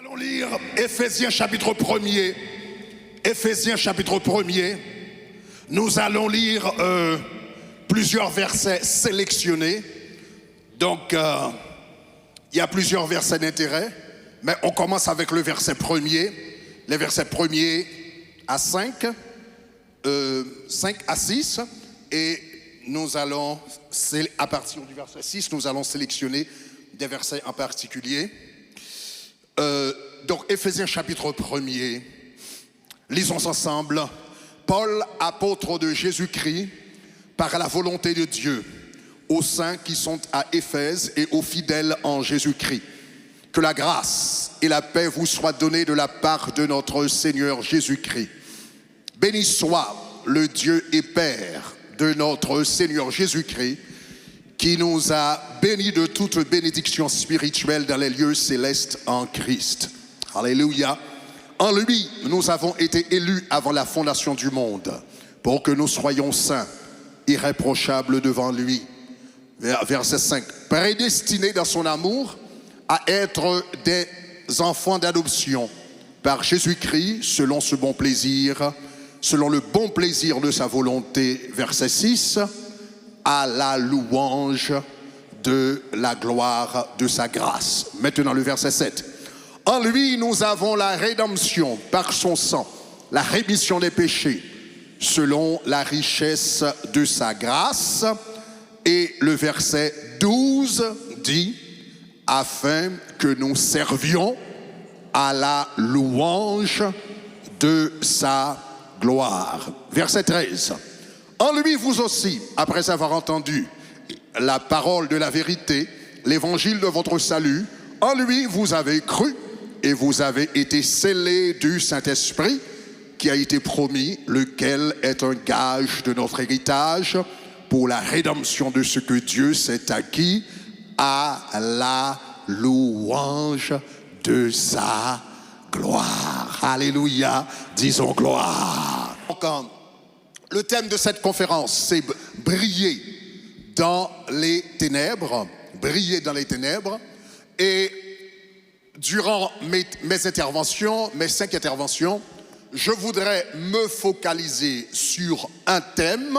Allons lire Éphésiens chapitre 1er. Éphésiens chapitre 1er. Nous allons lire plusieurs versets sélectionnés. Donc, il y a plusieurs versets d'intérêt. Mais on commence avec le verset premier. Les versets 1er à 5, 5 à 6. Et nous allons, à partir du verset 6, nous allons sélectionner des versets en particulier. Donc, Éphésiens chapitre 1er, lisons ensemble. Paul, apôtre de Jésus-Christ, par la volonté de Dieu, aux saints qui sont à Éphèse et aux fidèles en Jésus-Christ. Que la grâce et la paix vous soient données de la part de notre Seigneur Jésus-Christ. Béni soit le Dieu et Père de notre Seigneur Jésus-Christ, qui nous a bénis de toute bénédiction spirituelle dans les lieux célestes en Christ. Alléluia. En lui, nous avons été élus avant la fondation du monde, pour que nous soyons saints, irréprochables devant lui. Verset 5. Prédestinés dans son amour à être des enfants d'adoption par Jésus-Christ, selon ce bon plaisir, selon le bon plaisir de sa volonté. Verset 6. À la louange de la gloire de sa grâce. Maintenant le verset 7. En lui nous avons la rédemption par son sang, la rémission des péchés, selon la richesse de sa grâce. Et le verset 12 dit, afin que nous servions à la louange de sa gloire. Verset 13. En lui, vous aussi, après avoir entendu la parole de la vérité, l'évangile de votre salut, en lui, vous avez cru et vous avez été scellés du Saint-Esprit qui a été promis, lequel est un gage de notre héritage pour la rédemption de ce que Dieu s'est acquis à la louange de sa gloire. Alléluia, disons gloire. Le thème de cette conférence, c'est briller dans les ténèbres. Briller dans les ténèbres. Et durant mes interventions, mes 5 interventions, je voudrais me focaliser sur un thème.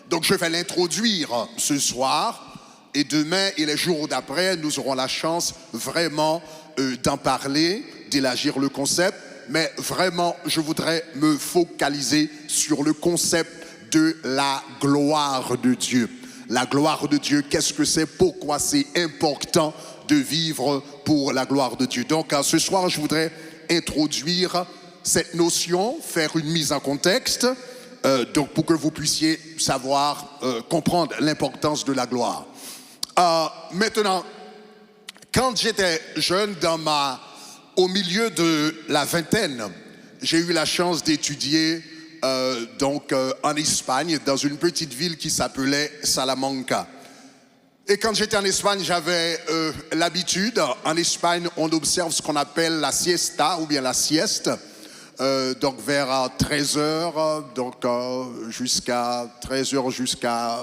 Donc je vais l'introduire ce soir. Et demain et les jours d'après, nous aurons la chance vraiment d'en parler, d'élargir le concept. Mais vraiment, je voudrais me focaliser sur le concept de la gloire de Dieu. La gloire de Dieu, qu'est-ce que c'est? Pourquoi c'est important de vivre pour la gloire de Dieu? Donc, ce soir, je voudrais introduire cette notion, faire une mise en contexte, donc pour que vous puissiez savoir, comprendre l'importance de la gloire. Maintenant, quand j'étais jeune, au milieu de la vingtaine, j'ai eu la chance d'étudier en Espagne, dans une petite ville qui s'appelait Salamanca. Et quand j'étais en Espagne, j'avais l'habitude, en Espagne, on observe ce qu'on appelle la siesta ou bien la sieste, donc vers 13h, donc jusqu'à 13h, jusqu'à,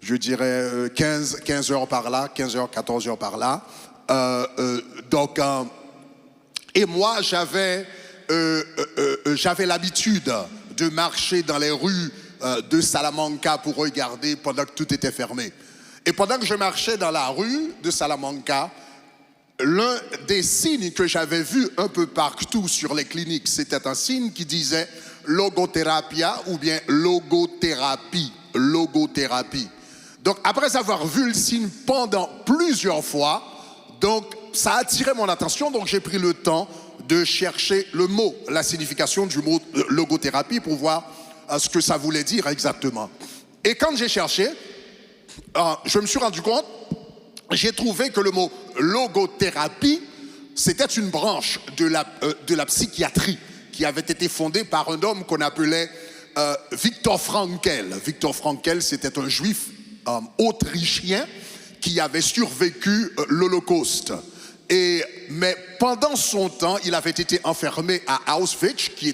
je dirais, 15h par là, 15h, 14h par là. Et moi, j'avais l'habitude de marcher dans les rues de Salamanca pour regarder pendant que tout était fermé. Et pendant que je marchais dans la rue de Salamanca, l'un des signes que j'avais vu un peu partout sur les cliniques, c'était un signe qui disait logotherapia ou bien logothérapie. Logothérapie. Donc, après avoir vu le signe pendant plusieurs fois, donc, ça a attiré mon attention, donc j'ai pris le temps de chercher le mot, la signification du mot logothérapie pour voir ce que ça voulait dire exactement. Et quand j'ai cherché, je me suis rendu compte, j'ai trouvé que le mot logothérapie, c'était une branche de la psychiatrie qui avait été fondée par un homme qu'on appelait Viktor Frankl. Viktor Frankl, c'était un juif autrichien qui avait survécu l'Holocauste. Mais pendant son temps, il avait été enfermé à Auschwitz, qui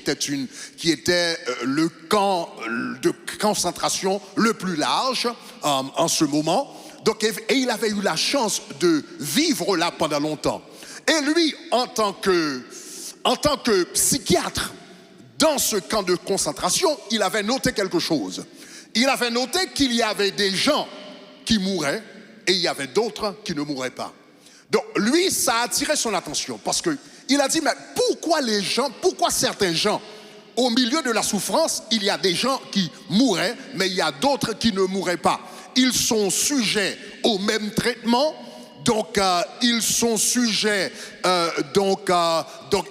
était le camp de concentration le plus large en ce moment. Donc, et il avait eu la chance de vivre là pendant longtemps. Et lui, en tant que psychiatre, dans ce camp de concentration, il avait noté quelque chose. Il avait noté qu'il y avait des gens qui mouraient et il y avait d'autres qui ne mouraient pas. Donc lui, ça a attiré son attention parce qu'il a dit, mais pourquoi certains gens, au milieu de la souffrance, il y a des gens qui mouraient, mais il y a d'autres qui ne mouraient pas. Ils sont sujets au même traitement. Donc, ils sont sujets, donc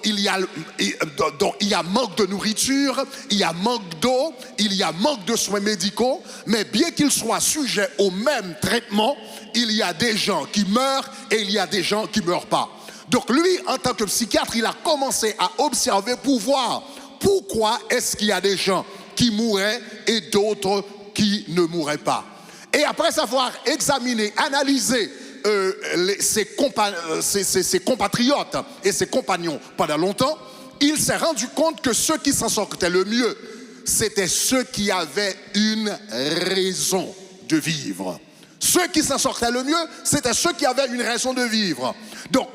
il y a manque de nourriture, il y a manque d'eau, il y a manque de soins médicaux, mais bien qu'ils soient sujets au même traitement, il y a des gens qui meurent et il y a des gens qui ne meurent pas. Donc lui, en tant que psychiatre, il a commencé à observer pour voir pourquoi est-ce qu'il y a des gens qui mouraient et d'autres qui ne mouraient pas. Et après avoir examiné, analysé ses compatriotes et ses compagnons pendant longtemps, il s'est rendu compte que ceux qui s'en sortaient le mieux, c'était ceux qui avaient une raison de vivre. Ceux qui s'en sortaient le mieux, c'était ceux qui avaient une raison de vivre. Donc,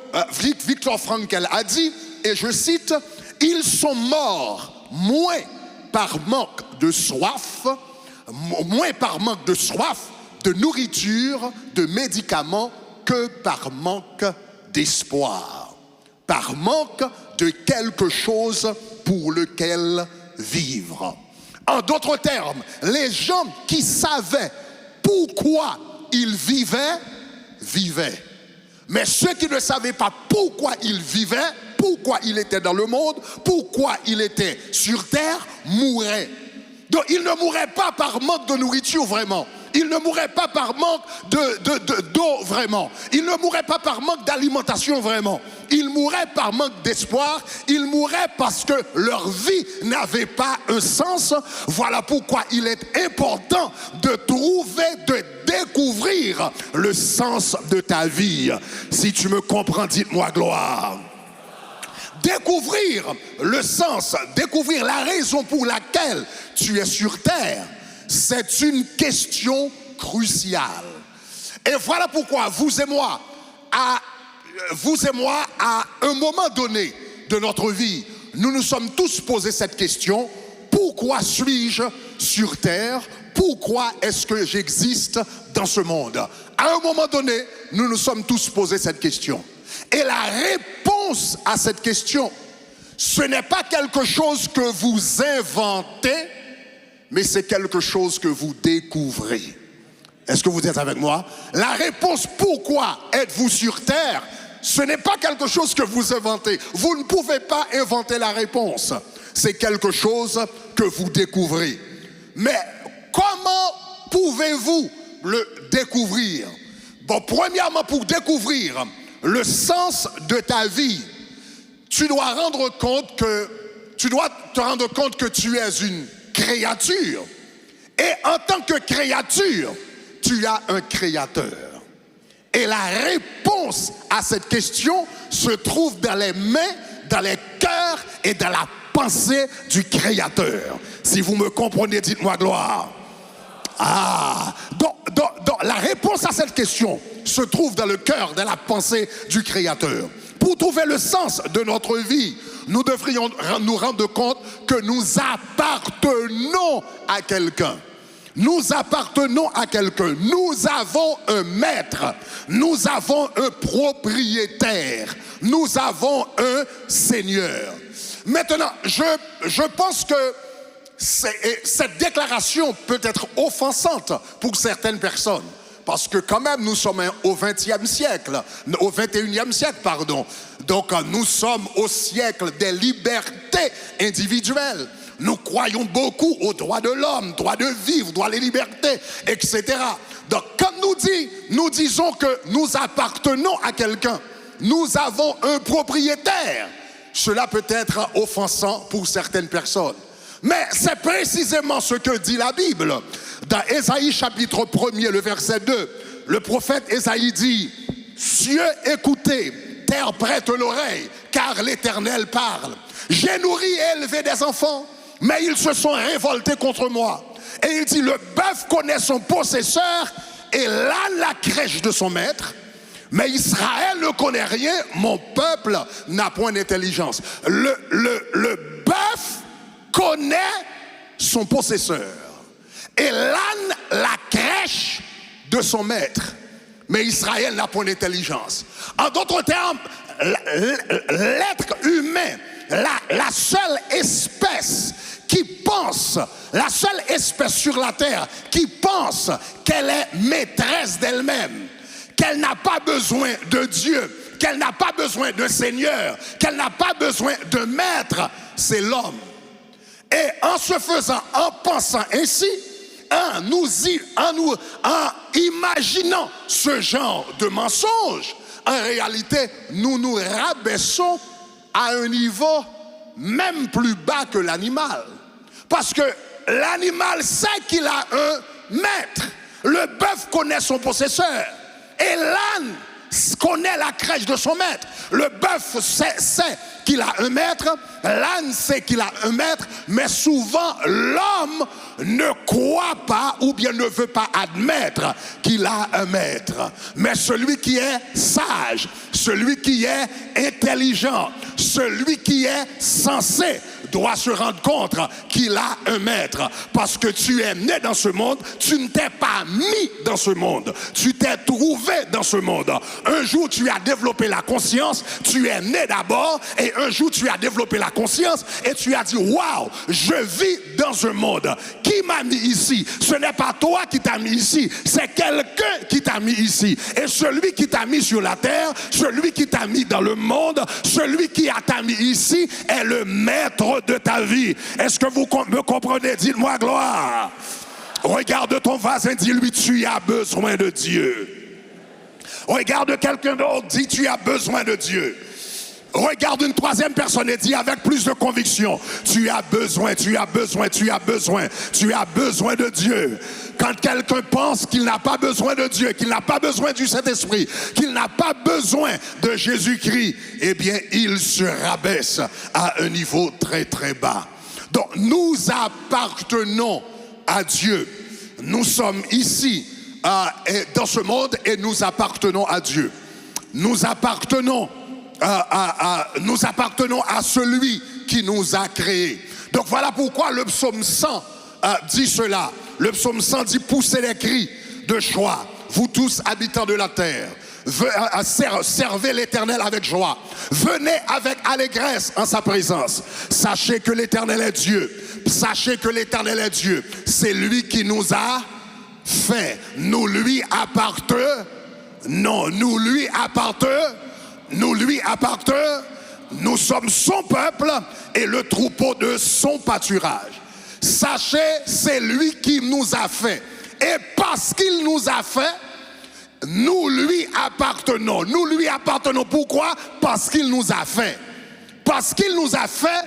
Viktor Frankl a dit, et je cite, « Ils sont morts moins par manque de soif, de nourriture, de médicaments, que par manque d'espoir, par manque de quelque chose pour lequel vivre. » En d'autres termes, les gens qui savaient pourquoi ils vivaient. Mais ceux qui ne savaient pas pourquoi ils vivaient, pourquoi ils étaient dans le monde, pourquoi ils étaient sur terre, mouraient. Donc ils ne mouraient pas par manque de nourriture vraiment. Ils ne mouraient pas par manque d'eau vraiment. Ils ne mouraient pas par manque d'alimentation vraiment. Ils mouraient par manque d'espoir. Ils mouraient parce que leur vie n'avait pas un sens. Voilà pourquoi il est important de découvrir le sens de ta vie. Si tu me comprends, dites-moi gloire. Découvrir le sens, découvrir la raison pour laquelle tu es sur terre, c'est une question cruciale. Et voilà pourquoi vous et moi, à un moment donné de notre vie, nous nous sommes tous posé cette question: pourquoi suis-je sur terre? Pourquoi est-ce que j'existe dans ce monde? À un moment donné, nous nous sommes tous posé cette question. Et la réponse à cette question, ce n'est pas quelque chose que vous inventez, mais c'est quelque chose que vous découvrez. Est-ce que vous êtes avec moi? La réponse pourquoi êtes-vous sur terre, ce n'est pas quelque chose que vous inventez. Vous ne pouvez pas inventer la réponse. C'est quelque chose que vous découvrez. Mais comment pouvez-vous le découvrir? Bon, premièrement, pour découvrir le sens de ta vie, tu dois te rendre compte que tu es une créature. Et en tant que créature, tu as un créateur. Et la réponse à cette question se trouve dans les mains, dans les cœurs et dans la pensée du créateur. Si vous me comprenez, dites-moi gloire. Donc, la réponse à cette question se trouve dans le cœur, dans la pensée du créateur. Pour trouver le sens de notre vie, nous devrions nous rendre compte que nous appartenons à quelqu'un. Nous appartenons à quelqu'un. Nous avons un maître. Nous avons un propriétaire. Nous avons un seigneur. Maintenant, je pense que cette déclaration peut être offensante pour certaines personnes. Parce que quand même, nous sommes au 20e siècle, au 21e siècle, pardon. Donc, nous sommes au siècle des libertés individuelles. Nous croyons beaucoup aux droits de l'homme, droit de vivre, droit à la liberté, etc. Donc, quand nous disons que nous appartenons à quelqu'un, nous avons un propriétaire. Cela peut être offensant pour certaines personnes. Mais c'est précisément ce que dit la Bible. Dans Ésaïe chapitre 1er, le verset 2, le prophète Ésaïe dit: « Cieux, écoutez, terre prête l'oreille, car l'Éternel parle. J'ai nourri et élevé des enfants, mais ils se sont révoltés contre moi. » Et il dit: « Le bœuf connaît son possesseur et l'âne la crèche de son maître. Mais Israël ne connaît rien, mon peuple n'a point d'intelligence. Le bœuf connaît son possesseur et l'âne la crèche de son maître. Mais Israël n'a point d'intelligence. En d'autres termes, l'être humain, la seule espèce qui pense, la seule espèce sur la terre qui pense qu'elle est maîtresse d'elle-même, qu'elle n'a pas besoin de Dieu, qu'elle n'a pas besoin de Seigneur, qu'elle n'a pas besoin de maître, c'est l'homme. Et en se faisant, en pensant ainsi, en imaginant ce genre de mensonge, en réalité, nous nous rabaissons à un niveau même plus bas que l'animal. Parce que l'animal sait qu'il a un maître. Le bœuf connaît son possesseur. Et l'âne connaît la crèche de son maître. Le bœuf sait qu'il a un maître, l'âne sait qu'il a un maître, mais souvent l'homme ne croit pas ou bien ne veut pas admettre qu'il a un maître. Mais celui qui est sage, celui qui est intelligent, celui qui est sensé doit se rendre compte qu'il a un maître. Parce que tu es né dans ce monde, tu ne t'es pas mis dans ce monde, tu t'es trouvé dans ce monde. Un jour tu as développé la conscience, tu es né d'abord, et un jour tu as développé la conscience et tu as dit waouh, je vis dans un monde. Qui m'a mis ici? Ce n'est pas toi qui t'as mis ici, c'est quelqu'un qui t'a mis ici. Et celui qui t'a mis sur la terre, celui qui t'a mis dans le monde, celui qui t'a mis ici est le maître de ta vie. Est-ce que vous me comprenez? Dites-moi gloire. Regarde ton voisin, dis-lui tu as besoin de Dieu. Regarde quelqu'un d'autre, dis tu as besoin de Dieu. Regarde une troisième personne et dis avec plus de conviction, tu as besoin, tu as besoin, tu as besoin, tu as besoin de Dieu. Quand quelqu'un pense qu'il n'a pas besoin de Dieu, qu'il n'a pas besoin du Saint-Esprit, qu'il n'a pas besoin de Jésus-Christ, eh bien il se rabaisse à un niveau très très bas. Donc nous appartenons à Dieu. Nous sommes ici dans ce monde et nous appartenons à Dieu. Nous appartenons à celui qui nous a créés. Donc voilà pourquoi le psaume 100 dit cela. Le psaume 100 dit poussez les cris de joie, vous tous habitants de la terre. Servez l'Éternel avec joie. Venez avec allégresse en sa présence. Sachez que l'Éternel est Dieu. Sachez que l'Éternel est Dieu. C'est lui qui nous a fait. Nous lui appartenons. Nous lui appartenons. Nous lui appartenons, nous sommes son peuple et le troupeau de son pâturage. Sachez, c'est lui qui nous a fait. Et parce qu'il nous a fait, nous lui appartenons. Nous lui appartenons. Pourquoi? Parce qu'il nous a fait. Parce qu'il nous a fait,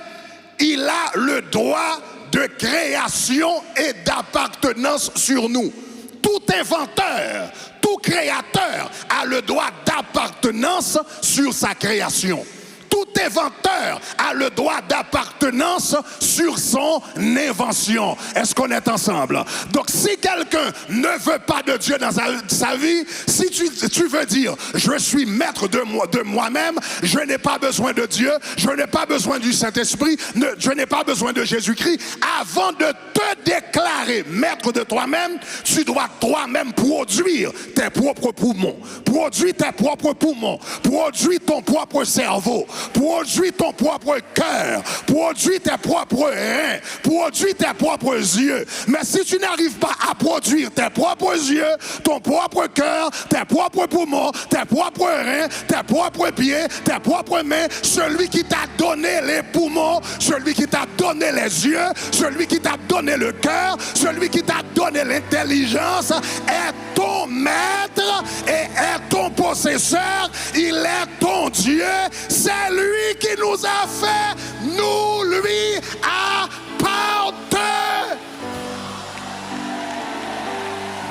il a le droit de création et d'appartenance sur nous. Tout inventeur, tout créateur a le droit d'appartenance sur sa création. Tout inventeur a le droit d'appartenance sur son invention. Est-ce qu'on est ensemble? Donc si quelqu'un ne veut pas de Dieu dans sa vie, si tu veux dire je suis maître de moi-même, je n'ai pas besoin de Dieu, je n'ai pas besoin du Saint-Esprit, je n'ai pas besoin de Jésus-Christ, avant de te déclarer maître de toi-même, tu dois toi-même produire tes propres poumons, produire tes propres poumons, produire ton propre cerveau, produis ton propre cœur, produis tes propres reins, produis tes propres yeux. Mais si tu n'arrives pas à produire tes propres yeux, ton propre cœur, tes propres poumons, tes propres reins, tes propres pieds, tes propres mains, celui qui t'a donné les poumons, celui qui t'a donné les yeux, celui qui t'a donné le cœur, celui qui t'a donné l'intelligence est ton maître et est ton possesseur, il est ton Dieu, c'est lui qui nous a fait, nous lui appartenons.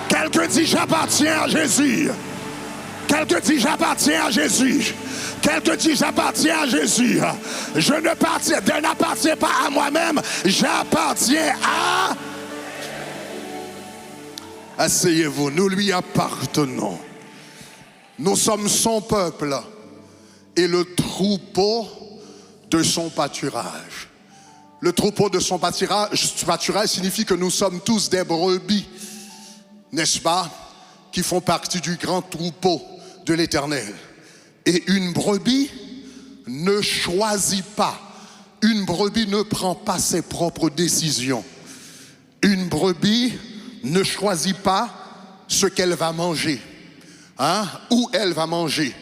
Quelqu'un dit j'appartiens à Jésus. Quelqu'un dit j'appartiens à Jésus. Quelqu'un dit j'appartiens à Jésus. Je n'appartiens pas à moi-même, j'appartiens à... Asseyez-vous, nous lui appartenons. Nous sommes son peuple et le troupeau de son pâturage. Le troupeau de son pâturage signifie que nous sommes tous des brebis, n'est-ce pas, qui font partie du grand troupeau de l'Éternel. Et une brebis ne choisit pas, une brebis ne prend pas ses propres décisions. Une brebis ne choisit pas ce qu'elle va manger, où elle va manger,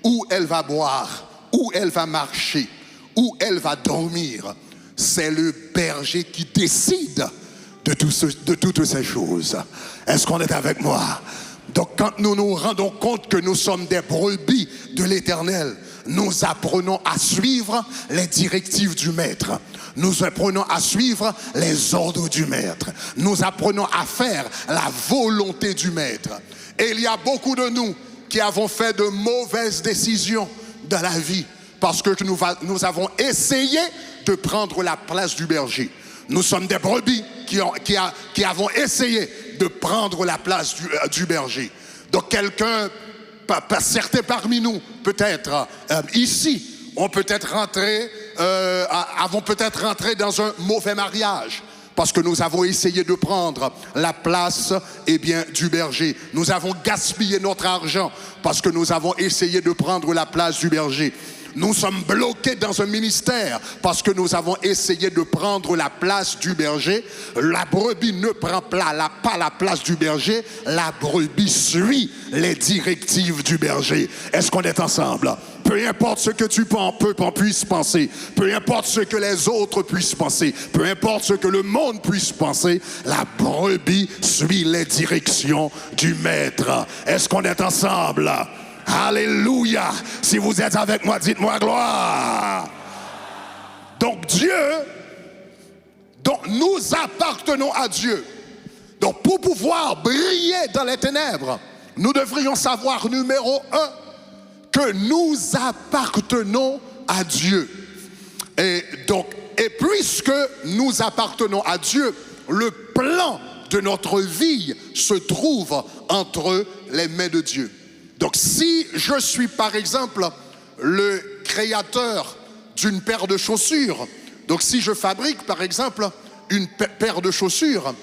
où elle va boire, où elle va marcher, où elle va dormir. C'est le berger qui décide de toutes ces choses. Est-ce qu'on est avec moi? Donc quand nous nous rendons compte que nous sommes des brebis de l'Éternel, nous apprenons à suivre les directives du Maître. Nous apprenons à suivre les ordres du Maître. Nous apprenons à faire la volonté du Maître. Et il y a beaucoup de nous qui avons fait de mauvaises décisions dans la vie parce que nous avons essayé de prendre la place du berger. Nous sommes des brebis qui avons essayé de prendre la place du berger. Donc certains parmi nous, peut-être ici, avons peut-être rentré dans un mauvais mariage parce que nous avons essayé de prendre la place du berger. Nous avons gaspillé notre argent parce que nous avons essayé de prendre la place du berger. Nous sommes bloqués dans un ministère parce que nous avons essayé de prendre la place du berger. La brebis ne prend pas la place du berger. La brebis suit les directives du berger. Est-ce qu'on est ensemble? Peu importe ce que tu puisses penser, peu importe ce que les autres puissent penser, peu importe ce que le monde puisse penser, la brebis suit les directions du Maître. Est-ce qu'on est ensemble? Alléluia. Si vous êtes avec moi, dites-moi gloire. Donc nous appartenons à Dieu. Donc pour pouvoir briller dans les ténèbres, nous devrions savoir, numéro 1, que nous appartenons à Dieu. Et puisque nous appartenons à Dieu, le plan de notre vie se trouve entre les mains de Dieu. Donc si je suis par exemple le créateur d'une paire de chaussures, donc si je fabrique par exemple une paire de chaussures,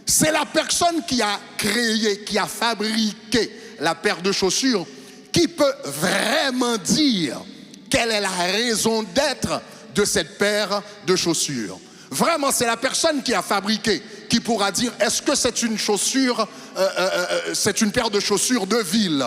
c'est la personne qui a créé, qui a fabriqué la paire de chaussures qui peut vraiment dire quelle est la raison d'être de cette paire de chaussures. Vraiment, c'est la personne qui a fabriqué qui pourra dire est-ce que c'est une chaussure, c'est une paire de chaussures de ville?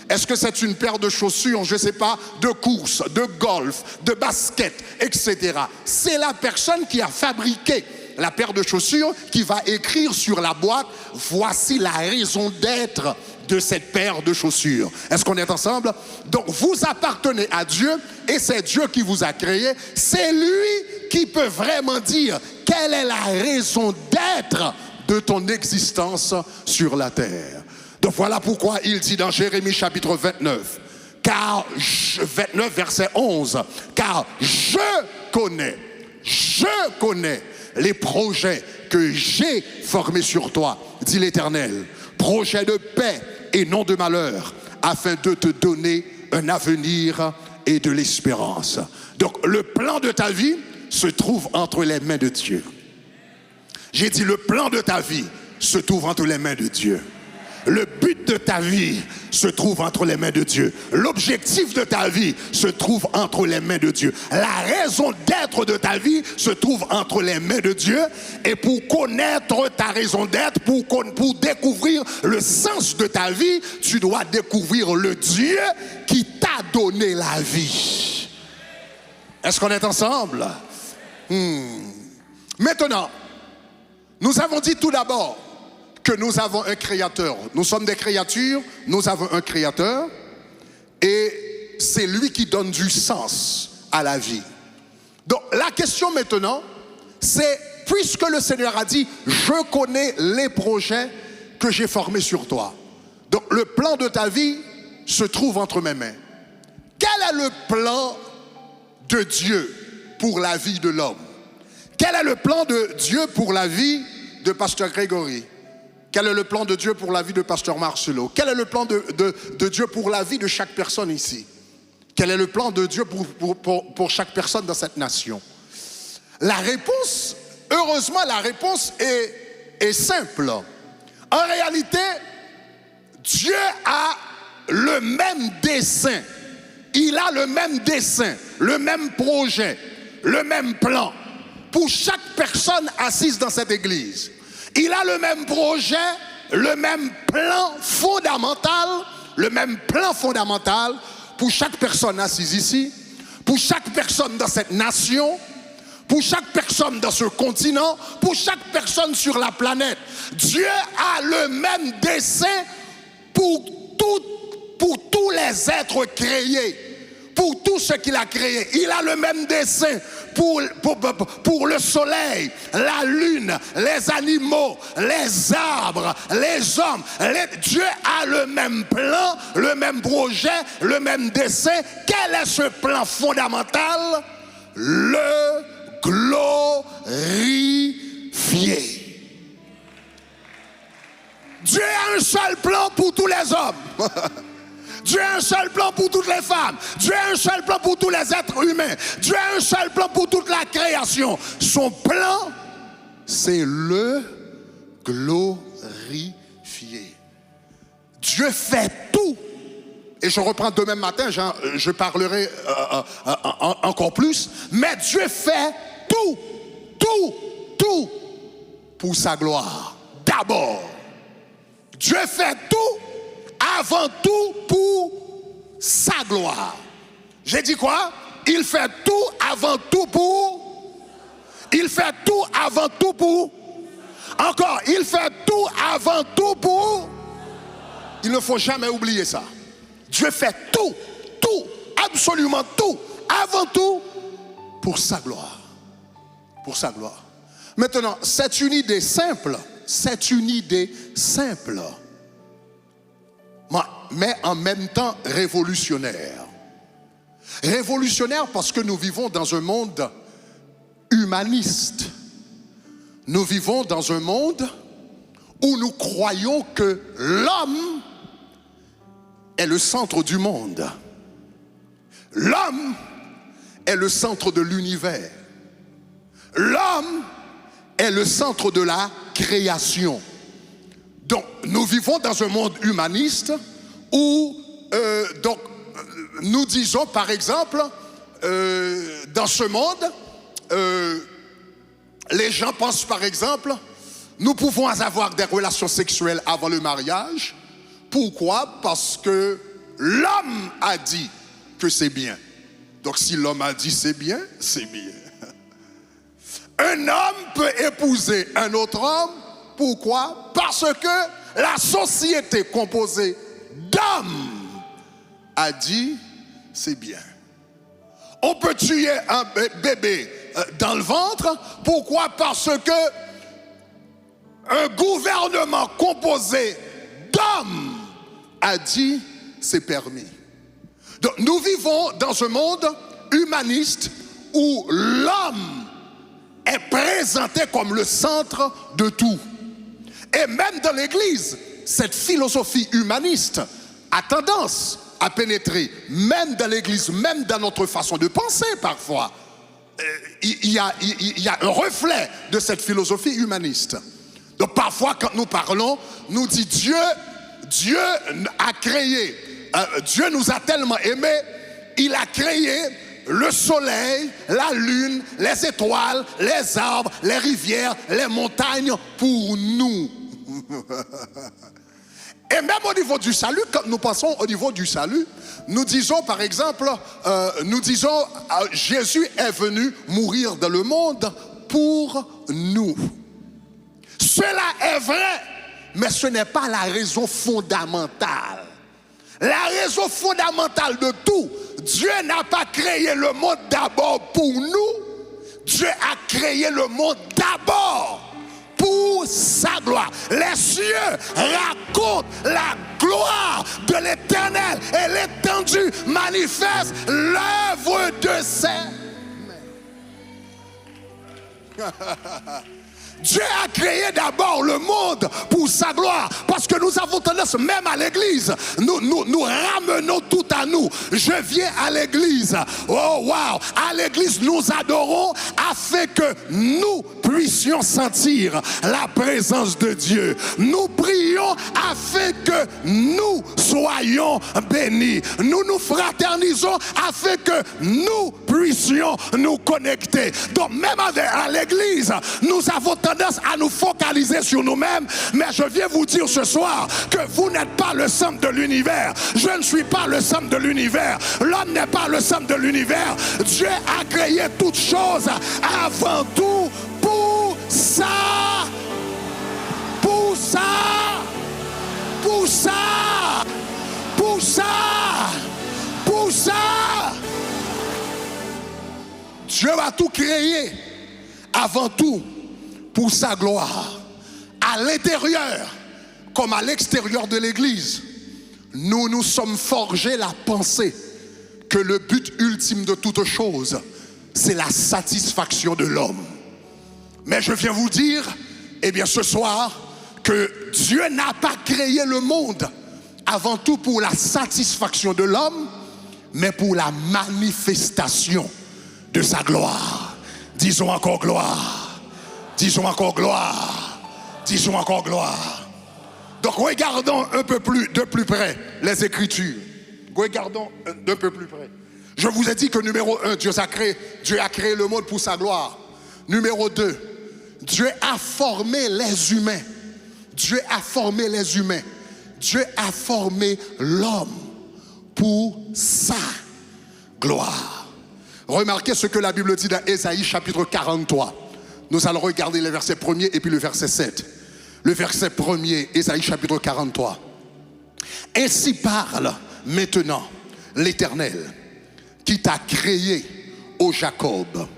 Est-ce que c'est une paire de chaussures, je ne sais pas, de course, de golf, de basket, etc. C'est la personne qui a fabriqué la paire de chaussures qui va écrire sur la boîte « Voici la raison d'être de cette paire de chaussures ». Est-ce qu'on est ensemble? Donc vous appartenez à Dieu et c'est Dieu qui vous a créé. C'est lui qui peut vraiment dire quelle est la raison d'être de ton existence sur la terre. Donc voilà pourquoi il dit dans Jérémie chapitre 29, 29 verset 11, car je connais les projets que j'ai formés sur toi, dit l'Éternel, projets de paix et non de malheur, afin de te donner un avenir et de l'espérance. Donc le plan de ta vie se trouve entre les mains de Dieu. J'ai dit le plan de ta vie se trouve entre les mains de Dieu. Le but de ta vie se trouve entre les mains de Dieu. L'objectif de ta vie se trouve entre les mains de Dieu. La raison d'être de ta vie se trouve entre les mains de Dieu. Et pour connaître ta raison d'être, pour découvrir le sens de ta vie, tu dois découvrir le Dieu qui t'a donné la vie. Est-ce qu'on est ensemble? Maintenant, nous avons dit tout d'abord que nous avons un créateur. Nous sommes des créatures, nous avons un créateur et c'est lui qui donne du sens à la vie. Donc la question maintenant, c'est puisque le Seigneur a dit « Je connais les projets que j'ai formés sur toi ». Donc le plan de ta vie se trouve entre mes mains. Quel est le plan de Dieu pour la vie de l'homme? Quel est le plan de Dieu pour la vie de Pasteur Grégory? Quel est le plan de Dieu pour la vie de Pasteur Marcelo? Quel est le plan de Dieu pour la vie de chaque personne ici? Quel est le plan de Dieu pour chaque personne dans cette nation? La réponse, heureusement, la réponse est simple. En réalité, Dieu a le même dessein. Il a le même dessein, le même projet, le même plan pour chaque personne assise dans cette église. Il a le même projet, le même plan fondamental, pour chaque personne assise ici, pour chaque personne dans cette nation, pour chaque personne dans ce continent, pour chaque personne sur la planète. Dieu a le même dessein pour tous les êtres créés, pour tout ce qu'il a créé. Il a le même dessein pour le soleil, la lune, les animaux, les arbres, les hommes. Dieu a le même plan, le même projet, le même dessein. Quel est ce plan fondamental? Le glorifier. Dieu a un seul plan pour tous les hommes. Dieu a un seul plan pour toutes les femmes. Dieu a un seul plan pour tous les êtres humains. Dieu a un seul plan pour toute la création. Son plan, c'est le glorifier. Dieu fait tout. Et je reprends demain matin, je parlerai encore plus. Mais Dieu fait tout pour sa gloire. D'abord, Dieu fait tout, avant tout pour sa gloire. J'ai dit quoi? Il fait tout avant tout pour... Il fait tout avant tout pour... Encore, il fait tout avant tout pour... Il ne faut jamais oublier ça. Dieu fait tout, absolument tout, avant tout, pour sa gloire. Pour sa gloire. Maintenant, c'est une idée simple. Mais en même temps révolutionnaire. Révolutionnaire parce que nous vivons dans un monde humaniste. Nous vivons dans un monde où nous croyons que l'homme est le centre du monde. L'homme est le centre de l'univers. L'homme est le centre de la création. Donc, nous vivons dans un monde humaniste où, nous disons par exemple, dans ce monde, les gens pensent par exemple, nous pouvons avoir des relations sexuelles avant le mariage. Pourquoi? Parce que l'homme a dit que c'est bien. Donc si l'homme a dit c'est bien, c'est bien. Un homme peut épouser un autre homme. Pourquoi? Parce que la société composée d'hommes a dit c'est bien. On peut tuer un bébé dans le ventre. Pourquoi? Parce que un gouvernement composé d'hommes a dit c'est permis. Donc nous vivons dans un monde humaniste où l'homme est présenté comme le centre de tout. Et même dans l'Église, cette philosophie humaniste a tendance à pénétrer, même dans l'Église, même dans notre façon de penser parfois. Il y a un reflet de cette philosophie humaniste. Donc parfois quand nous parlons, nous dit Dieu a créé, Dieu nous a tellement aimés, il a créé le soleil, la lune, les étoiles, les arbres, les rivières, les montagnes pour nous. Et même au niveau du salut, quand nous pensons au niveau du salut, nous disons par exemple, Jésus est venu mourir dans le monde pour nous. Cela est vrai, mais ce n'est pas la raison fondamentale. La raison fondamentale de tout, Dieu n'a pas créé le monde d'abord pour nous. Dieu a créé le monde d'abord pour sa gloire. Les cieux racontent la gloire de l'Éternel et l'étendue manifeste l'œuvre de ses mains. Dieu a créé d'abord le monde pour sa gloire. Parce que nous avons tendance, même à l'église, nous ramenons tout à nous. Je viens à l'église. Oh wow! À l'église, nous adorons afin que nous puissions sentir la présence de Dieu. Nous prions afin que nous soyons bénis. Nous nous fraternisons afin que nous puissions nous connecter. Donc même à l'église, nous avons tendance à nous focaliser sur nous-mêmes, mais je viens vous dire ce soir que vous n'êtes pas le centre de l'univers. Je ne suis pas le centre de l'univers. L'homme n'est pas le centre de l'univers. Dieu a créé toutes choses avant tout pour ça. Pour ça. Pour ça. Pour ça. Pour ça. Dieu a tout créé avant tout pour sa gloire. À l'intérieur comme à l'extérieur de l'église, nous nous sommes forgés la pensée que le but ultime de toute chose, c'est la satisfaction de l'homme. Mais je viens vous dire, eh bien ce soir, que Dieu n'a pas créé le monde avant tout pour la satisfaction de l'homme, mais pour la manifestation de sa gloire. Disons encore gloire. Disons encore gloire. Disons encore gloire. Donc regardons un peu plus de plus près les Écritures. Regardons d'un peu plus près. Je vous ai dit que numéro 1, Dieu a créé le monde pour sa gloire. Numéro 2, Dieu a formé les humains. Dieu a formé les humains. Dieu a formé l'homme pour sa gloire. Remarquez ce que la Bible dit dans Ésaïe chapitre 43. Nous allons regarder le verset 1er et puis le verset 7. Le verset 1er, Ésaïe chapitre 43. Ainsi parle maintenant l'Éternel qui t'a créé, ô Jacob,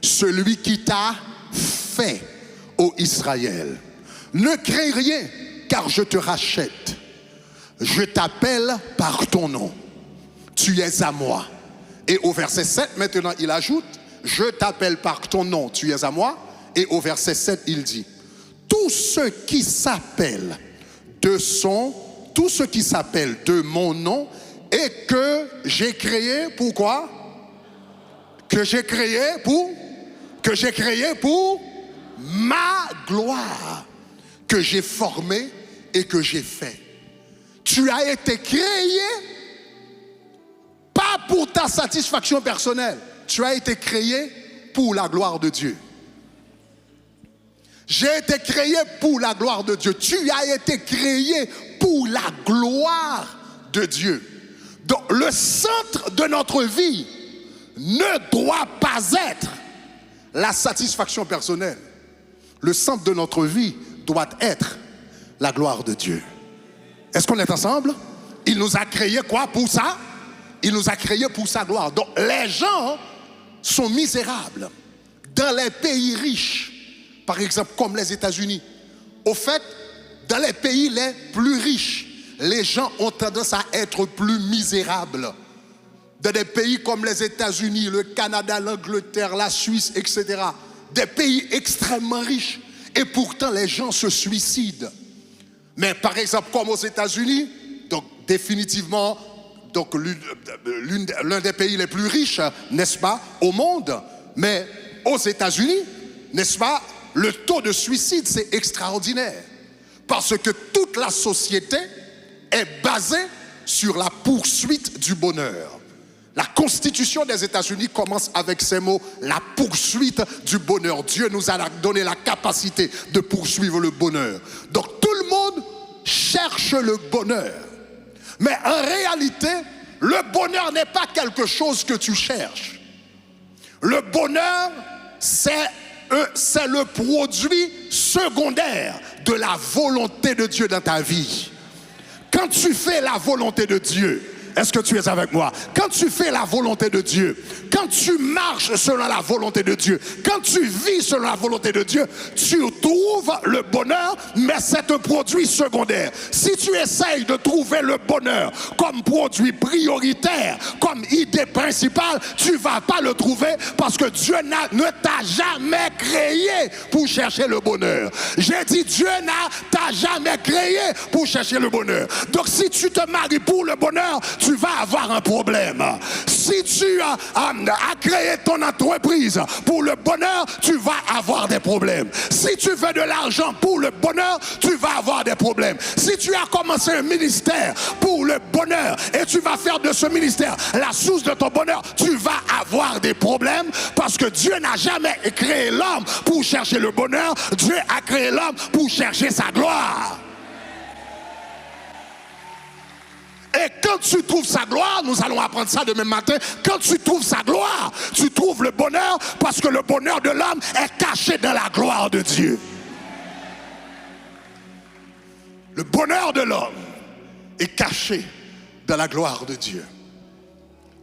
celui qui t'a fait, ô Israël. Ne crains rien, car je te rachète. Je t'appelle par ton nom. Tu es à moi. Et au verset 7, maintenant, il ajoute, je t'appelle par ton nom, tu es à moi. Et au verset 7, il dit, tous ceux qui s'appellent de mon nom et que j'ai créé, pourquoi? Que j'ai créé pour ma gloire, que j'ai formé et que j'ai fait. Tu as été créé pas pour ta satisfaction personnelle, tu as été créé pour la gloire de Dieu. J'ai été créé pour la gloire de Dieu. Tu as été créé pour la gloire de Dieu. Donc le centre de notre vie ne doit pas être la satisfaction personnelle. Le centre de notre vie doit être la gloire de Dieu. Est-ce qu'on est ensemble? Il nous a créés quoi pour ça? Il nous a créés pour sa gloire. Donc les gens sont misérables dans les pays riches. Par exemple, comme les États-Unis. Au fait, dans les pays les plus riches, les gens ont tendance à être plus misérables. Dans des pays comme les États-Unis, le Canada, l'Angleterre, la Suisse, etc. Des pays extrêmement riches. Et pourtant, les gens se suicident. Mais par exemple, comme aux États-Unis, donc définitivement, donc l'un des pays les plus riches, n'est-ce pas, au monde. Mais aux États-Unis, n'est-ce pas, le taux de suicide, c'est extraordinaire. Parce que toute la société est basée sur la poursuite du bonheur. La Constitution des États-Unis commence avec ces mots, la poursuite du bonheur. Dieu nous a donné la capacité de poursuivre le bonheur. Donc tout le monde cherche le bonheur. Mais en réalité, le bonheur n'est pas quelque chose que tu cherches. Le bonheur, c'est le produit secondaire de la volonté de Dieu dans ta vie. Quand tu fais la volonté de Dieu, Est-ce que tu es avec moi? Quand tu fais la volonté de Dieu, quand tu marches selon la volonté de Dieu, quand tu vis selon la volonté de Dieu, tu trouves le bonheur, mais c'est un produit secondaire. Si tu essayes de trouver le bonheur comme produit prioritaire, comme idée principale, tu ne vas pas le trouver parce que Dieu ne t'a jamais créé pour chercher le bonheur. J'ai dit Dieu t'a jamais créé pour chercher le bonheur. Donc si tu te maries pour le bonheur, tu vas avoir un problème. Si tu as créé ton entreprise pour le bonheur, tu vas avoir des problèmes. Si tu veux de l'argent pour le bonheur, tu vas avoir des problèmes. Si tu as commencé un ministère pour le bonheur et tu vas faire de ce ministère la source de ton bonheur, tu vas avoir des problèmes parce que Dieu n'a jamais créé l'homme pour chercher le bonheur. Dieu a créé l'homme pour chercher sa gloire. Et quand tu trouves sa gloire, nous allons apprendre ça demain matin, quand tu trouves sa gloire, tu trouves le bonheur parce que le bonheur de l'homme est caché dans la gloire de Dieu. Le bonheur de l'homme est caché dans la gloire de Dieu.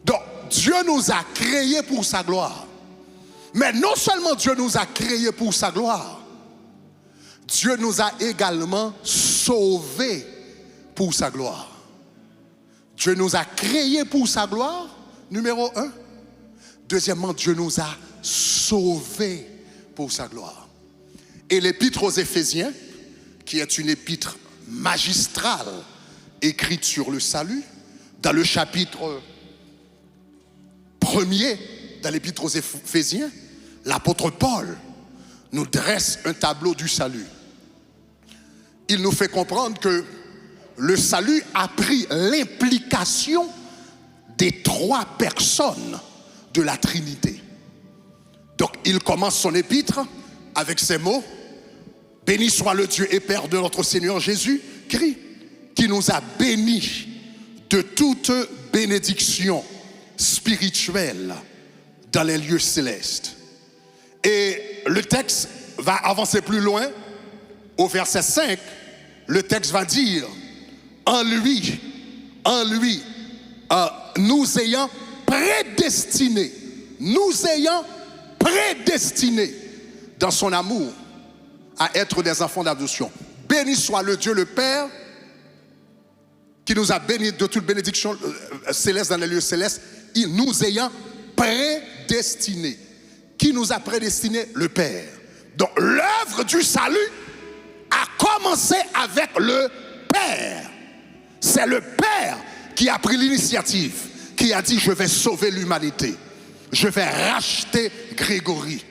Donc, Dieu nous a créés pour sa gloire. Mais non seulement Dieu nous a créés pour sa gloire, Dieu nous a également sauvés pour sa gloire. Dieu nous a créés pour sa gloire, numéro 1. Deuxièmement, Dieu nous a sauvés pour sa gloire. Et l'épître aux Éphésiens, qui est une épître magistrale écrite sur le salut, dans le chapitre 1er, dans l'épître aux Éphésiens, l'apôtre Paul nous dresse un tableau du salut. Il nous fait comprendre que le salut a pris l'implication des 3 personnes de la Trinité. Donc il commence son épître avec ces mots: béni soit le Dieu et Père de notre Seigneur Jésus-Christ, qui nous a bénis de toute bénédiction spirituelle dans les lieux célestes. Et le texte va avancer plus loin. Au verset 5, le texte va dire: en lui, nous ayant prédestinés dans son amour à être des enfants d'adoption. Béni soit le Dieu le Père qui nous a bénis de toute bénédiction céleste dans les lieux célestes, nous ayant prédestinés. Qui nous a prédestinés? Le Père. Donc l'œuvre du salut a commencé avec le Père. C'est le Père qui a pris l'initiative, qui a dit: je vais sauver l'humanité, je vais racheter Grégory,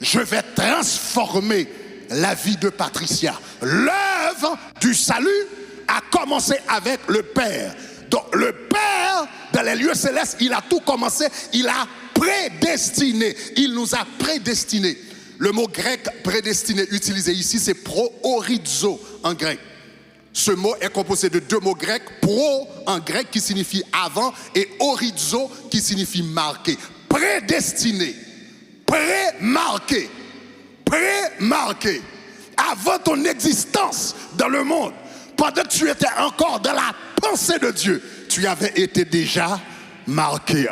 je vais transformer la vie de Patricia. L'œuvre du salut a commencé avec le Père. Donc le Père, dans les lieux célestes, il a tout commencé, il a prédestiné, il nous a prédestinés. Le mot grec prédestiné utilisé ici, c'est proorizo en grec. Ce mot est composé de 2 mots grecs, pro en grec qui signifie avant et orizo qui signifie marqué. Prédestiné, pré-marqué, pré-marqué. Avant ton existence dans le monde, pendant que tu étais encore dans la pensée de Dieu, tu avais été déjà marqué.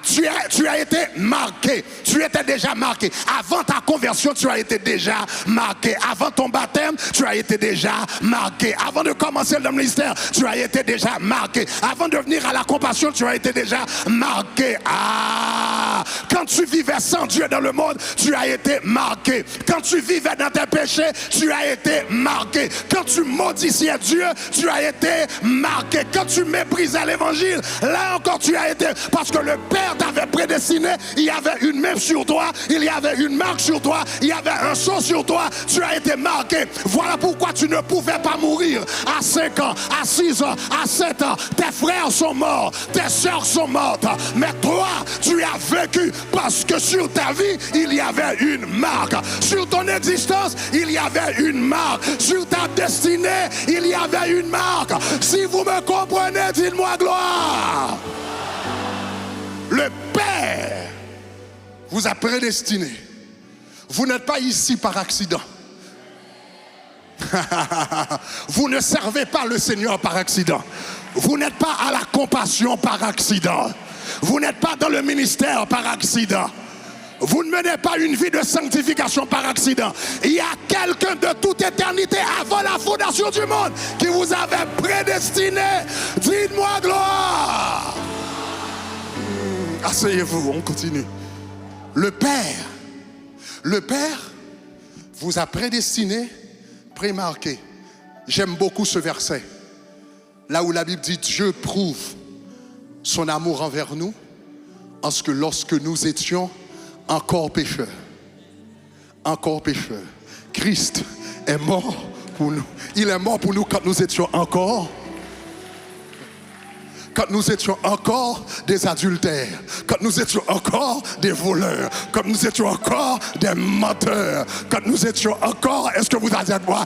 Tu as été marqué. Tu étais déjà marqué. Avant ta conversion, tu as été déjà marqué. Avant ton baptême, tu as été déjà marqué. Avant de commencer le ministère, tu as été déjà marqué. Avant de venir à la compassion, tu as été déjà marqué. Quand tu vivais sans Dieu dans le monde, tu as été marqué. Quand tu vivais dans tes péchés, tu as été marqué. Quand tu maudissais Dieu, tu as été marqué. Quand tu méprisais l'évangile, là encore tu as été, parce que le Père t'avait prédestiné. Il y avait une main sur toi, il y avait une marque sur toi, il y avait un sceau sur toi. Tu as été marqué. Voilà pourquoi tu ne pouvais pas mourir à 5 ans, à 6 ans, à 7 ans. Tes frères sont morts, tes soeurs sont mortes, mais toi tu as vécu parce que sur ta vie il y avait une marque. Sur ton existence il y avait une marque. Sur ta destinée il y avait une marque. Si vous me comprenez, dites-moi gloire. Le Père vous a prédestiné. Vous n'êtes pas ici par accident. Vous ne servez pas le Seigneur par accident. Vous n'êtes pas à la compassion par accident. Vous n'êtes pas dans le ministère par accident. Vous ne menez pas une vie de sanctification par accident. Il y a quelqu'un de toute éternité avant la fondation du monde qui vous avait prédestiné. Dites-moi gloire. Asseyez-vous, on continue. Le Père vous a prédestiné, prémarqué. J'aime beaucoup ce verset. Là où la Bible dit Dieu prouve son amour envers nous en ce que lorsque nous étions encore pécheurs, Christ est mort pour nous. Il est mort pour nous quand nous étions encore des adultères, quand nous étions encore des voleurs, quand nous étions encore des menteurs, quand nous étions encore, est-ce que vous allez dire moi,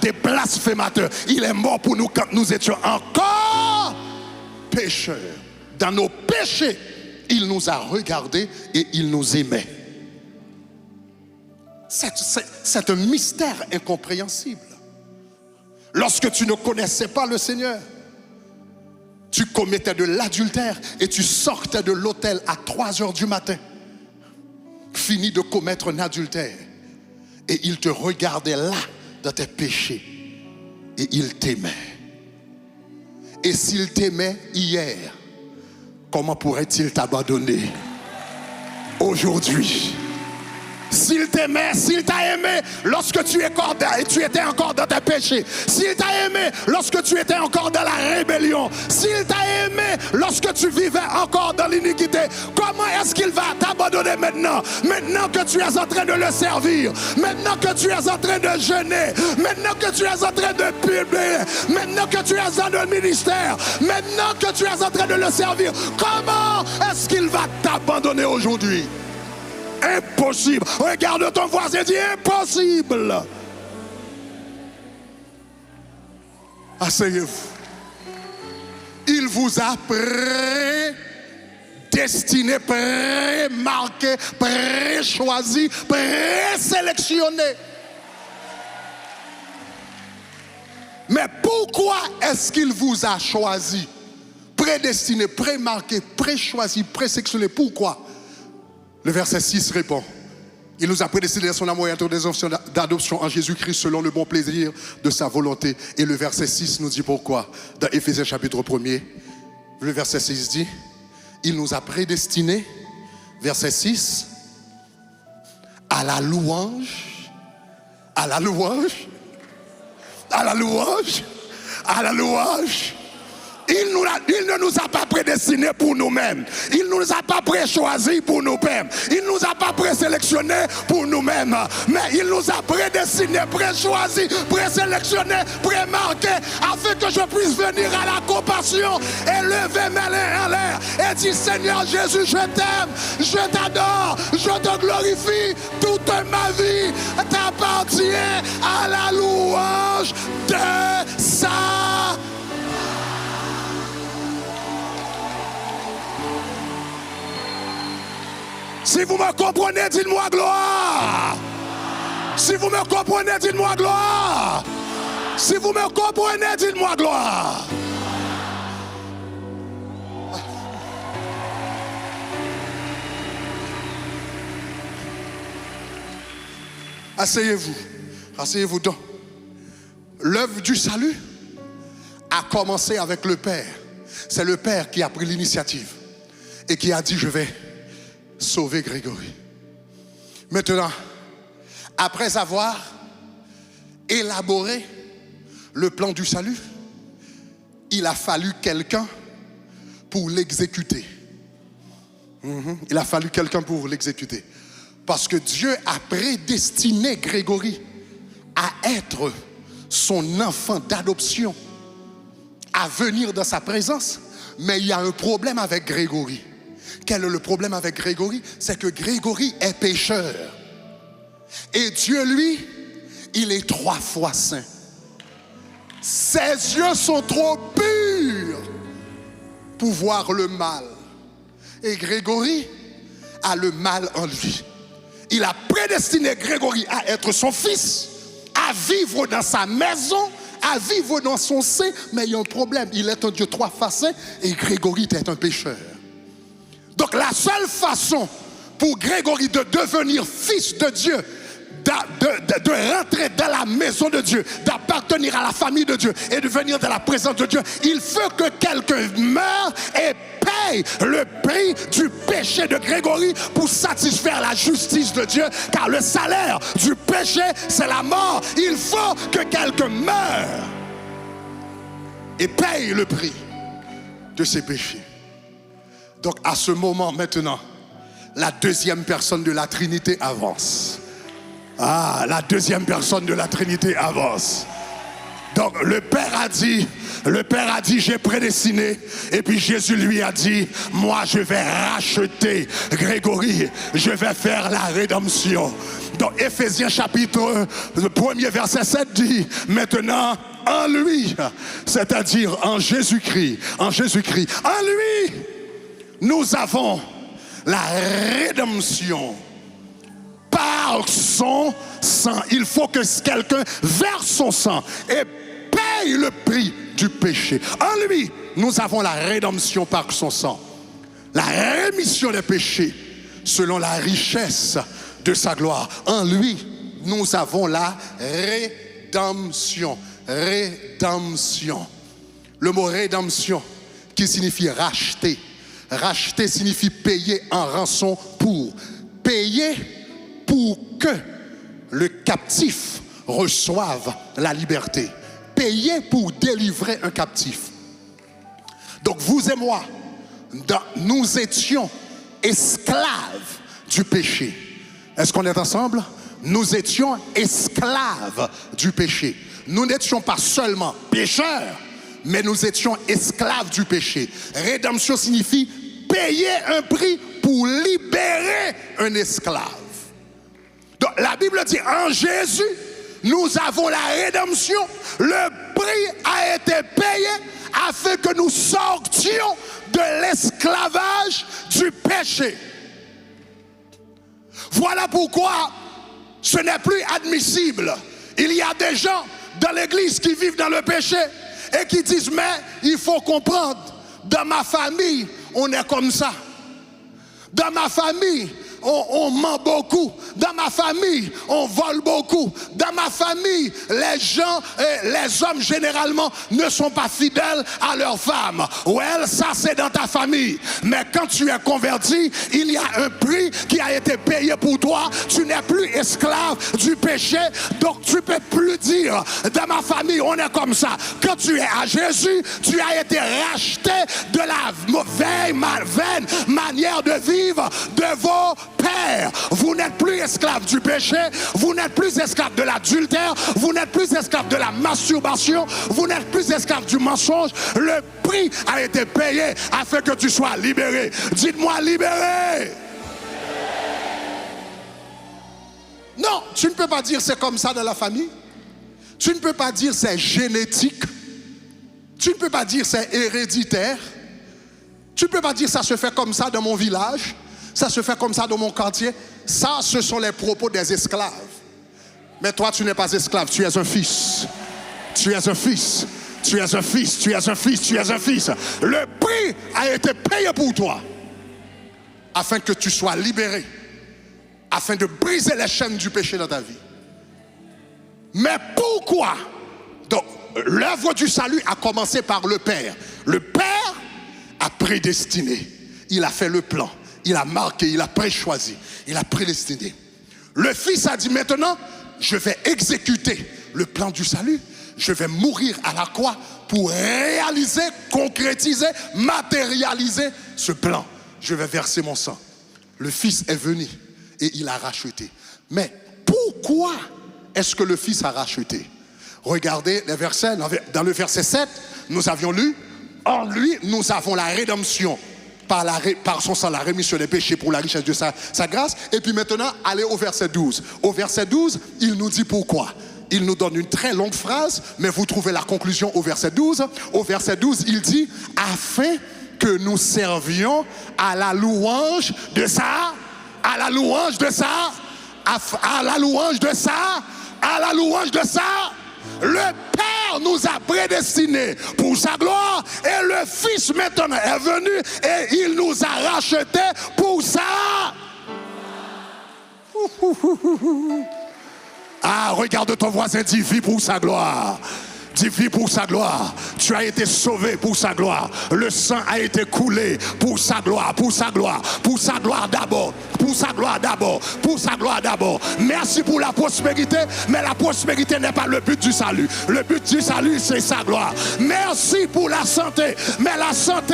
des blasphémateurs. Il est mort pour nous quand nous étions encore pécheurs. Dans nos péchés, il nous a regardés et il nous aimait. C'est un mystère incompréhensible. Lorsque tu ne connaissais pas le Seigneur, tu commettais de l'adultère et tu sortais de l'autel à 3 heures du matin, fini de commettre un adultère, et il te regardait là dans tes péchés et il t'aimait. Et s'il t'aimait hier, comment pourrait-il t'abandonner aujourd'hui? S'il t'aimait, s'il t'a aimé lorsque tu étais encore dans tes péchés, s'il t'a aimé lorsque tu étais encore dans la rébellion, s'il t'a aimé lorsque tu vivais encore dans l'iniquité, comment est-ce qu'il va t'abandonner maintenant? Maintenant que tu es en train de le servir, maintenant que tu es en train de jeûner, maintenant que tu es en train de publier, maintenant que tu es dans le ministère, maintenant que tu es en train de le servir, comment est-ce qu'il va t'abandonner aujourd'hui? Impossible. Regarde ton voisin et dis impossible. Asseyez-vous. Il vous a prédestiné, pré-marqué, pré-choisi, pré-sélectionné. Mais pourquoi est-ce qu'il vous a choisi, prédestiné, pré-marqué, pré-choisi, pré-sélectionné? Pourquoi? Le verset 6 répond. Il nous a prédestinés à son amour et à des options d'adoption en Jésus-Christ selon le bon plaisir de sa volonté. Et le verset 6 nous dit pourquoi. Dans Éphésiens chapitre 1er, le verset 6 dit, il nous a prédestinés, verset 6, à la louange, à la louange, à la louange, à la louange. Il ne nous a pas prédestinés pour nous-mêmes. Il ne nous a pas préchoisis pour nous-mêmes. Il ne nous a pas présélectionnés pour nous-mêmes. Mais il nous a prédestinés, préchoisis, présélectionnés, prémarqués, afin que je puisse venir à la compassion et lever mes mains en l'air et dire Seigneur Jésus, je t'aime, je t'adore, je te glorifie. Toute ma vie t'appartient à la louange de sa. Si vous me comprenez, dites-moi gloire. Si vous me comprenez, dites-moi gloire. Si vous me comprenez, dites-moi gloire. Asseyez-vous. Asseyez-vous donc. L'œuvre du salut a commencé avec le Père. C'est le Père qui a pris l'initiative et qui a dit je vais sauver Grégory. Maintenant, après avoir élaboré le plan du salut, il a fallu quelqu'un pour l'exécuter. Il a fallu quelqu'un pour l'exécuter. Parce que Dieu a prédestiné Grégory à être son enfant d'adoption, à venir dans sa présence. Mais il y a un problème avec Grégory. Quel est le problème avec Grégory? C'est que Grégory est pécheur. Et Dieu, lui, il est 3 fois saint. Ses yeux sont trop purs pour voir le mal. Et Grégory a le mal en lui. Il a prédestiné Grégory à être son fils, à vivre dans sa maison, à vivre dans son sein, mais il y a un problème. Il est un Dieu trois façons et Grégory est un pécheur. Donc la seule façon pour Grégory de devenir fils de Dieu, de rentrer dans la maison de Dieu, d'appartenir à la famille de Dieu et de venir dans la présence de Dieu, il faut que quelqu'un meure et paye le prix du péché de Grégory pour satisfaire la justice de Dieu, car le salaire du péché, c'est la mort. Il faut que quelqu'un meure et paye le prix de ses péchés. Donc à ce moment maintenant, la deuxième personne de la Trinité avance. Ah, la deuxième personne de la Trinité avance. Donc le Père a dit, j'ai prédestiné. Et puis Jésus lui a dit, moi je vais racheter Grégory, je vais faire la rédemption. Donc Éphésiens chapitre 1er verset 7 dit, maintenant en lui, c'est-à-dire en Jésus-Christ, en lui, nous avons la rédemption. Par son sang. Il faut que quelqu'un verse son sang et paye le prix du péché. En lui, nous avons la rédemption par son sang. La rémission des péchés selon la richesse de sa gloire. En lui, nous avons la rédemption. Rédemption. Le mot rédemption qui signifie racheter. Racheter signifie payer en rançon pour. Payer pour que le captif reçoive la liberté. Payer pour délivrer un captif. Donc vous et moi, nous étions esclaves du péché. Est-ce qu'on est ensemble? Nous étions esclaves du péché. Nous n'étions pas seulement pécheurs, mais nous étions esclaves du péché. Rédemption signifie payer un prix pour libérer un esclave. Donc la Bible dit, en Jésus, nous avons la rédemption. Le prix a été payé afin que nous sortions de l'esclavage du péché. Voilà pourquoi ce n'est plus admissible. Il y a des gens dans l'église qui vivent dans le péché et qui disent, mais il faut comprendre, dans ma famille, on est comme ça. Dans ma famille, on ment beaucoup. Dans ma famille, on vole beaucoup. Dans ma famille, les gens, les hommes généralement ne sont pas fidèles à leurs femmes. Well, ça c'est dans ta famille. Mais quand tu es converti, il y a un prix qui a été payé pour toi. Tu n'es plus esclave du péché. Donc tu ne peux plus dire, dans ma famille, on est comme ça. Quand tu es à Jésus, tu as été racheté de la vaine manière de vivre de vos pères. Vous n'êtes plus esclave du péché, vous n'êtes plus esclave de l'adultère, vous n'êtes plus esclave de la masturbation, vous n'êtes plus esclave du mensonge. Le prix a été payé afin que tu sois libéré. Dites-moi libéré. Non, tu ne peux pas dire c'est comme ça dans la famille. Tu ne peux pas dire c'est génétique. Tu ne peux pas dire c'est héréditaire. Tu ne peux pas dire ça se fait comme ça dans mon village. Ça se fait comme ça dans mon quartier. Ça, ce sont les propos des esclaves. Mais toi, tu n'es pas esclave, tu es un fils. Tu es un fils. Tu es un fils, tu es un fils, tu es un fils. Le prix a été payé pour toi. Afin que tu sois libéré. Afin de briser les chaînes du péché dans ta vie. Mais pourquoi? Donc, l'œuvre du salut a commencé par le Père. Le Père a prédestiné. Il a fait le plan. Il a marqué, il a préchoisi, il a prédestiné. Le Fils a dit maintenant, je vais exécuter le plan du salut. Je vais mourir à la croix pour réaliser, concrétiser, matérialiser ce plan. Je vais verser mon sang. Le Fils est venu et il a racheté. Mais pourquoi est-ce que le Fils a racheté? Regardez les versets. Dans le verset 7, nous avions lu, en lui, nous avons la rédemption. Par son sang, la rémission des péchés pour la richesse de sa grâce. Et puis maintenant, allez au verset 12. Au verset 12, il nous dit pourquoi. Il nous donne une très longue phrase, mais vous trouvez la conclusion au verset 12. Au verset 12, il dit, afin que nous servions à la louange de ça, à la louange de ça, à la louange de ça, à la louange de ça. Le Père Père nous a prédestinés pour sa gloire et le Fils maintenant est venu et il nous a rachetés pour ça. Ah, regarde ton voisin, dis vie pour sa gloire. Dis vie pour sa gloire. Tu as été sauvé pour sa gloire. Le sang a été coulé pour sa gloire, pour sa gloire, pour sa gloire d'abord, pour sa gloire d'abord, pour sa gloire d'abord. Merci pour la prospérité, mais la prospérité n'est pas le but du salut. Le but du salut, c'est sa gloire. Merci pour la santé, mais la santé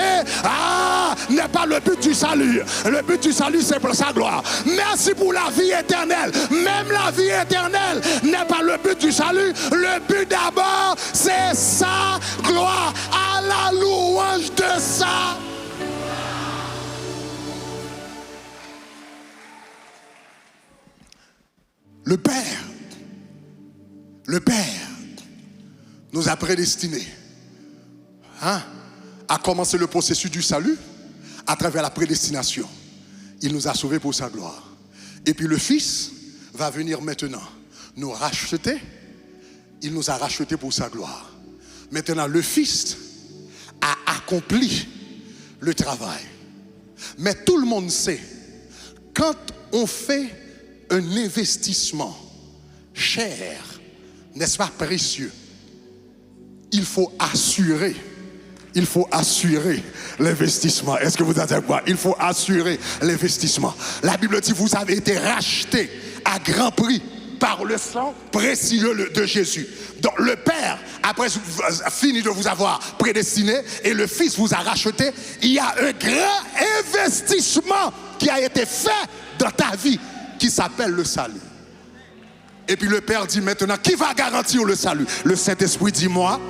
n'est pas le but du salut. Le but du salut, c'est pour sa gloire. Merci pour la vie éternelle. Même la vie éternelle n'est pas le but du salut. Le but d'abord, c'est sa gloire. À la louange de ça. Le Père nous a prédestinés à commencer le processus du salut à travers la prédestination. Il nous a sauvés pour sa gloire. Et puis le Fils va venir maintenant nous racheter. Il nous a rachetés pour sa gloire. Maintenant, le Fils a accompli le travail. Mais tout le monde sait, quand on fait un investissement cher, n'est-ce pas précieux, il faut assurer l'investissement. Est-ce que vous avez quoi? Il faut assurer l'investissement. La Bible dit, vous avez été rachetés à grand prix par le sang précieux de Jésus. Donc le Père, après fini de vous avoir prédestiné et le Fils vous a racheté, il y a un grand investissement qui a été fait dans ta vie qui s'appelle le salut. Et puis le Père dit maintenant, qui va garantir le salut? Le Saint-Esprit dit moi.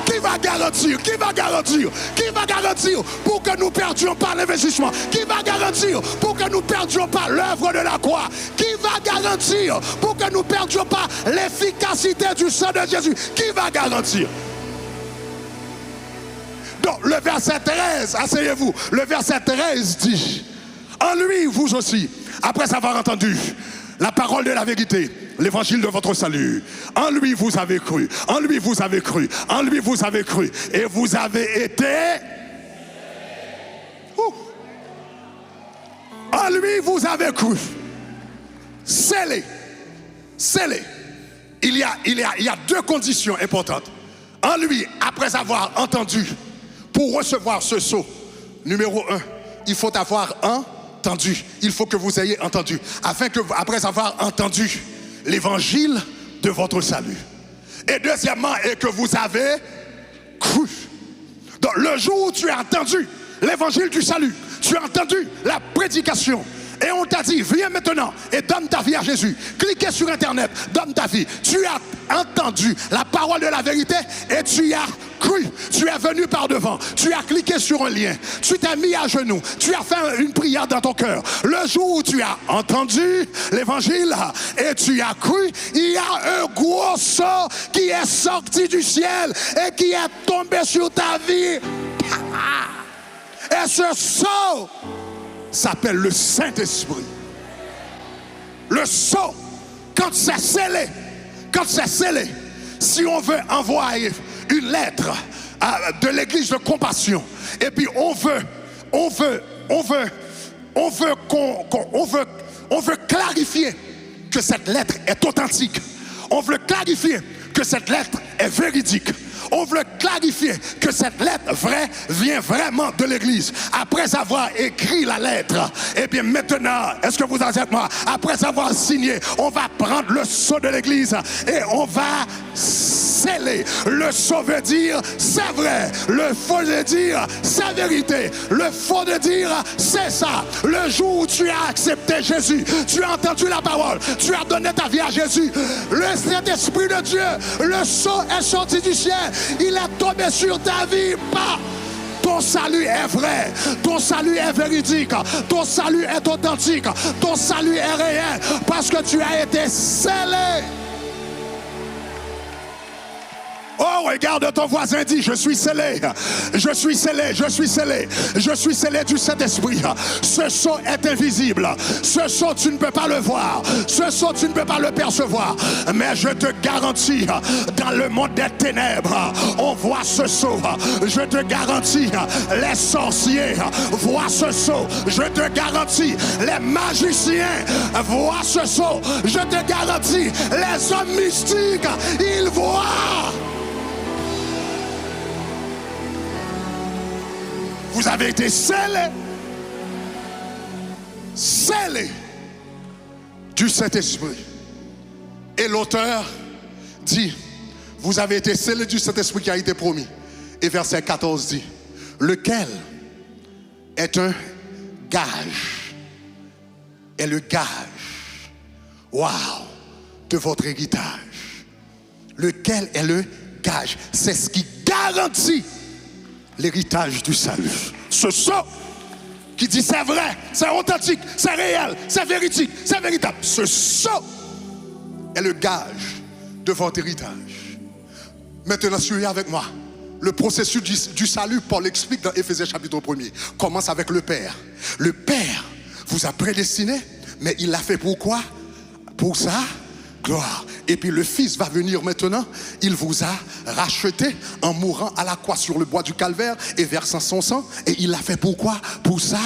Qui va garantir? Qui va garantir? Qui va garantir pour que nous ne perdions pas l'investissement? Qui va garantir pour que nous ne perdions pas l'œuvre de la croix? Qui va garantir pour que nous ne perdions pas l'efficacité du sang de Jésus? Qui va garantir? Donc le verset 13, asseyez-vous, le verset 13 dit, en lui vous aussi, après avoir entendu la parole de la vérité, l'évangile de votre salut, en lui vous avez cru, en lui vous avez cru, en lui vous avez cru, et vous avez été... En lui vous avez cru, scellé, scellé. Il y a deux conditions importantes. En lui, après avoir entendu, pour recevoir ce sceau, numéro 1, il faut avoir entendu. Il faut que vous ayez entendu. Afin que, après avoir entendu l'évangile de votre salut. Et deuxièmement, et que vous avez cru. Donc le jour où tu as entendu l'évangile du salut, tu as entendu la prédication, et on t'a dit, viens maintenant et donne ta vie à Jésus. Cliquez sur Internet, donne ta vie. Tu as entendu la parole de la vérité et tu as cru. Tu es venu par devant. Tu as cliqué sur un lien. Tu t'es mis à genoux. Tu as fait une prière dans ton cœur. Le jour où tu as entendu l'évangile et tu as cru, il y a un gros sceau qui est sorti du ciel et qui est tombé sur ta vie. Et ce sceau s'appelle le Saint-Esprit. Le sceau, quand c'est scellé, si on veut envoyer une lettre de l'église de compassion, et puis on veut clarifier que cette lettre est authentique. On veut clarifier que cette lettre est véridique. On veut clarifier que cette lettre vraie vient vraiment de l'église. Après avoir écrit la lettre, et bien maintenant, est-ce que vous en êtes moi? Après avoir signé, on va prendre le sceau de l'église et on va sceller. Le sceau veut dire c'est vrai. Le faux veut dire c'est vérité. Le faux veut dire c'est ça. Le jour où tu as accepté Jésus, tu as entendu la parole, tu as donné ta vie à Jésus, le Saint-Esprit de Dieu, le sceau est sorti du ciel. Il est tombé sur ta vie. Ton salut est vrai. Ton salut est véridique. Ton salut est authentique. Ton salut est réel. Parce que tu as été scellé. Oh, regarde ton voisin, dit, je suis scellé, je suis scellé, je suis scellé, je suis scellé du Saint-Esprit. Ce sceau est invisible, ce sceau tu ne peux pas le voir, ce sceau tu ne peux pas le percevoir, mais je te garantis, dans le monde des ténèbres, on voit ce sceau. Je te garantis, les sorciers voient ce sceau. Je te garantis, les magiciens voient ce sceau. Je te garantis, les hommes mystiques, ils voient. Vous avez été scellés du Saint-Esprit. Et l'auteur dit, vous avez été scellés du Saint-Esprit qui a été promis. Et verset 14 dit, lequel est un gage, est le gage, waouh, de votre héritage. Lequel est le gage, c'est ce qui garantit l'héritage du salut. Ce sceau qui dit c'est vrai, c'est authentique, c'est réel, c'est véridique, c'est véritable. Ce sceau est le gage de votre héritage. Maintenant, suivez avec moi. Le processus du salut, Paul explique dans Éphésiens chapitre 1er, commence avec le Père. Le Père vous a prédestiné, mais il l'a fait pour quoi? Pour sa gloire. Et puis le Fils va venir maintenant, il vous a racheté en mourant à la croix sur le bois du calvaire et versant son sang. Et il l'a fait pourquoi? Pour sa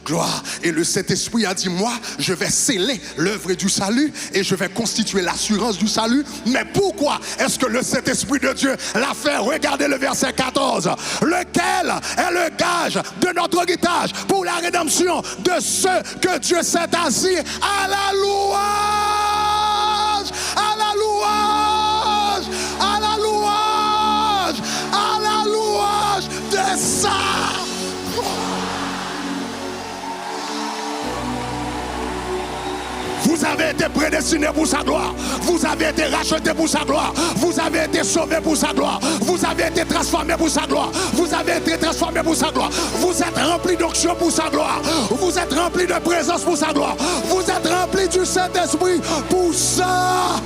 gloire. Et le Saint-Esprit a dit, moi, je vais sceller l'œuvre du salut et je vais constituer l'assurance du salut. Mais pourquoi est-ce que le Saint-Esprit de Dieu l'a fait? Regardez le verset 14. Lequel est le gage de notre héritage pour la rédemption de ceux que Dieu s'est assis à la louange, à la louange, à la louange, à la louange de ça. Vous avez été prédestinés pour sa gloire. Vous avez été rachetés pour sa gloire. Vous avez été sauvés pour sa gloire. Vous avez été transformés pour sa gloire. Vous avez été transformés pour sa gloire. Vous êtes remplis d'onction pour sa gloire. Vous êtes remplis de présence pour sa gloire. Vous êtes remplis du Saint-Esprit pour ça.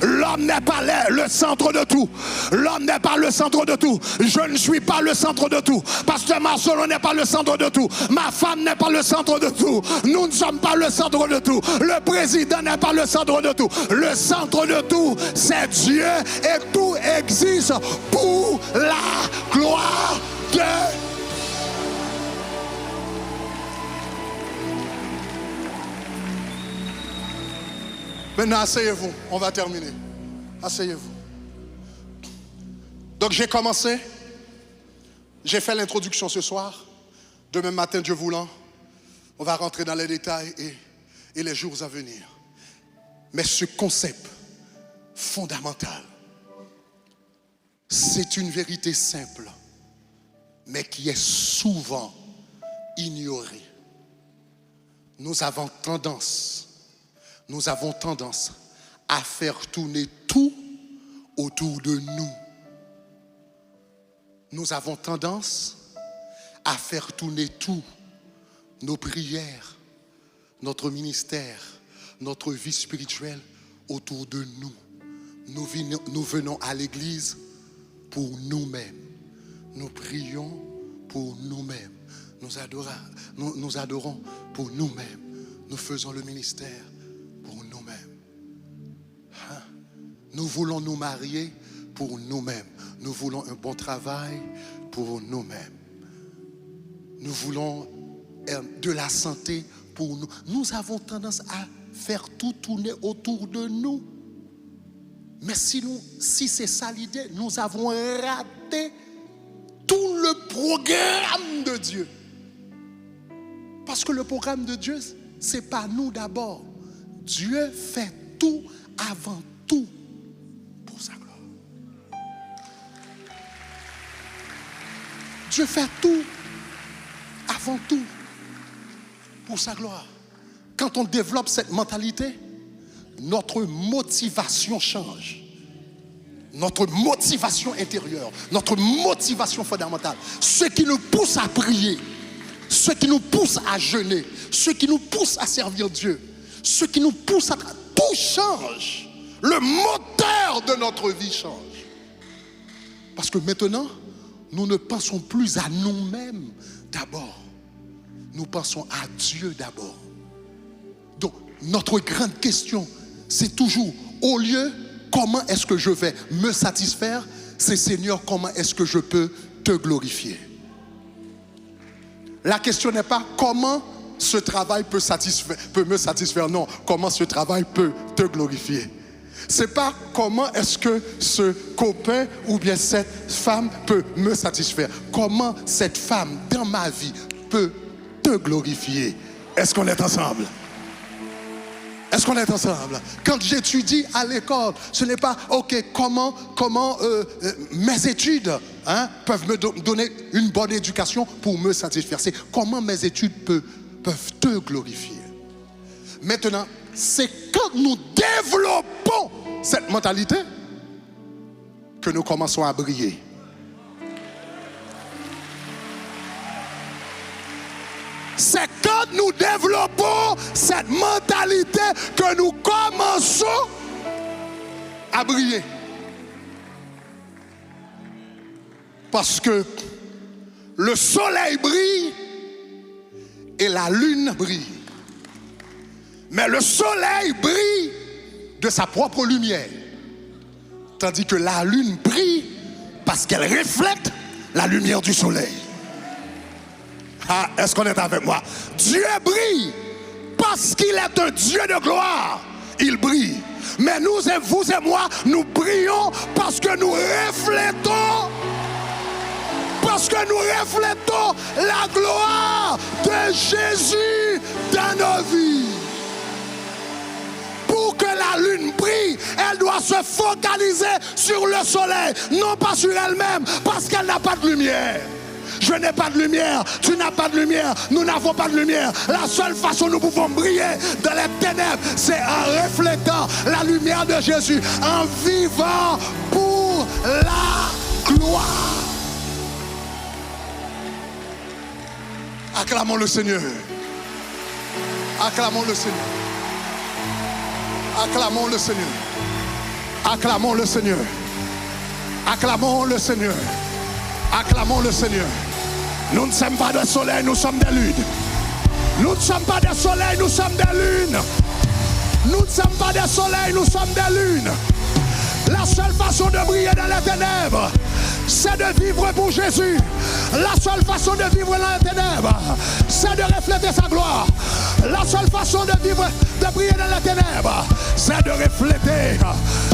L'homme n'est pas le centre de tout. L'homme n'est pas le centre de tout. Je ne suis pas le centre de tout. Pasteur Marcelo n'est pas le centre de tout. Ma femme n'est pas le centre de tout. Nous ne sommes pas le centre de tout. Le président n'est pas le centre de tout. Le centre de tout, c'est Dieu et tout existe pour la gloire de Dieu. Maintenant, asseyez-vous, on va terminer. Asseyez-vous. Donc j'ai commencé, j'ai fait l'introduction ce soir. Demain matin, Dieu voulant, on va rentrer dans les détails et les jours à venir. Mais ce concept fondamental, c'est une vérité simple, mais qui est souvent ignorée. Nous avons tendance à faire tourner tout autour de nous. Nous avons tendance à faire tourner tout, nos prières, notre ministère, notre vie spirituelle autour de nous. Nous venons à l'église pour nous-mêmes. Nous prions pour nous-mêmes. Nous adorons pour nous-mêmes. Nous faisons le ministère pour nous-mêmes. Nous voulons nous marier pour nous-mêmes. Nous voulons un bon travail pour nous-mêmes. Nous voulons de la santé pour nous. Nous avons tendance à faire tout tourner autour de nous. Mais si c'est ça l'idée, nous avons raté tout le programme de Dieu. Parce que le programme de Dieu, c'est pas nous d'abord. Dieu fait tout avant tout pour sa gloire. Dieu fait tout avant tout pour sa gloire. Quand on développe cette mentalité, notre motivation change. Notre motivation intérieure, notre motivation fondamentale, ce qui nous pousse à prier, ce qui nous pousse à jeûner, ce qui nous pousse à servir Dieu, ce qui nous pousse à... Tout change. Le moteur de notre vie change. Parce que maintenant, nous ne pensons plus à nous-mêmes d'abord. Nous pensons à Dieu d'abord. Donc, notre grande question, c'est toujours, au lieu, comment est-ce que je vais me satisfaire, c'est Seigneur, comment est-ce que je peux te glorifier? La question n'est pas comment ce travail peut me satisfaire, non, comment ce travail peut te glorifier. C'est pas comment est-ce que ce copain ou bien cette femme peut me satisfaire. Comment cette femme dans ma vie peut te glorifier. Est-ce qu'on est ensemble? Est-ce qu'on est ensemble? Quand j'étudie à l'école, ce n'est pas, ok, comment mes études peuvent me donner une bonne éducation pour me satisfaire. C'est comment mes études peuvent te glorifier. Maintenant, c'est quand nous développons cette mentalité que nous commençons à briller. C'est quand nous développons cette mentalité que nous commençons à briller. Parce que le soleil brille et la lune brille. Mais le soleil brille de sa propre lumière. Tandis que la lune brille parce qu'elle reflète la lumière du soleil. Ah, est-ce qu'on est avec moi? Dieu brille parce qu'il est un Dieu de gloire. Il brille. Mais nous, vous et moi, nous brillons parce que nous reflétons. Parce que nous reflétons la gloire de Jésus dans nos vies. Pour que la lune brille, elle doit se focaliser sur le soleil, non pas sur elle-même, parce qu'elle n'a pas de lumière. Je n'ai pas de lumière, tu n'as pas de lumière, nous n'avons pas de lumière. La seule façon nous pouvons briller dans les ténèbres, c'est en reflétant la lumière de Jésus, en vivant pour la gloire. Acclamons le Seigneur. Acclamons le Seigneur. Acclamons le Seigneur. Acclamons le Seigneur. Acclamons le Seigneur. Acclamons le Seigneur. Nous ne sommes pas des soleils, nous sommes des lunes. Nous ne sommes pas des soleils, nous sommes des lunes. Nous ne sommes pas des soleils, nous sommes des lunes. La seule façon de briller dans les ténèbres, c'est de vivre pour Jésus. La seule façon de vivre dans les ténèbres, c'est de refléter sa gloire. La seule façon de vivre, de briller dans les ténèbres, c'est de refléter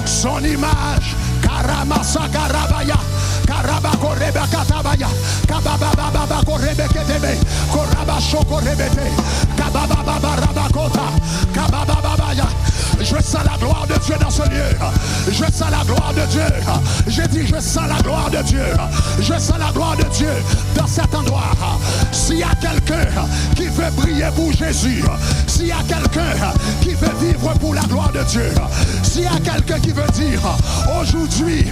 son image. Karamasa Karabaya, Karabakoreba Katabaya, Kabababa Korebe Ketebe, Korabasho Korebete, Kabababa Rabakota, Kabababaya. Je sens la gloire de Dieu dans ce lieu. Je sens la gloire de Dieu. J'ai dit, je sens la gloire de Dieu. Je sens la gloire de Dieu dans cet endroit. S'il y a quelqu'un qui veut briller pour Jésus, s'il y a quelqu'un qui veut vivre pour la gloire de Dieu, s'il y a quelqu'un qui veut dire, aujourd'hui,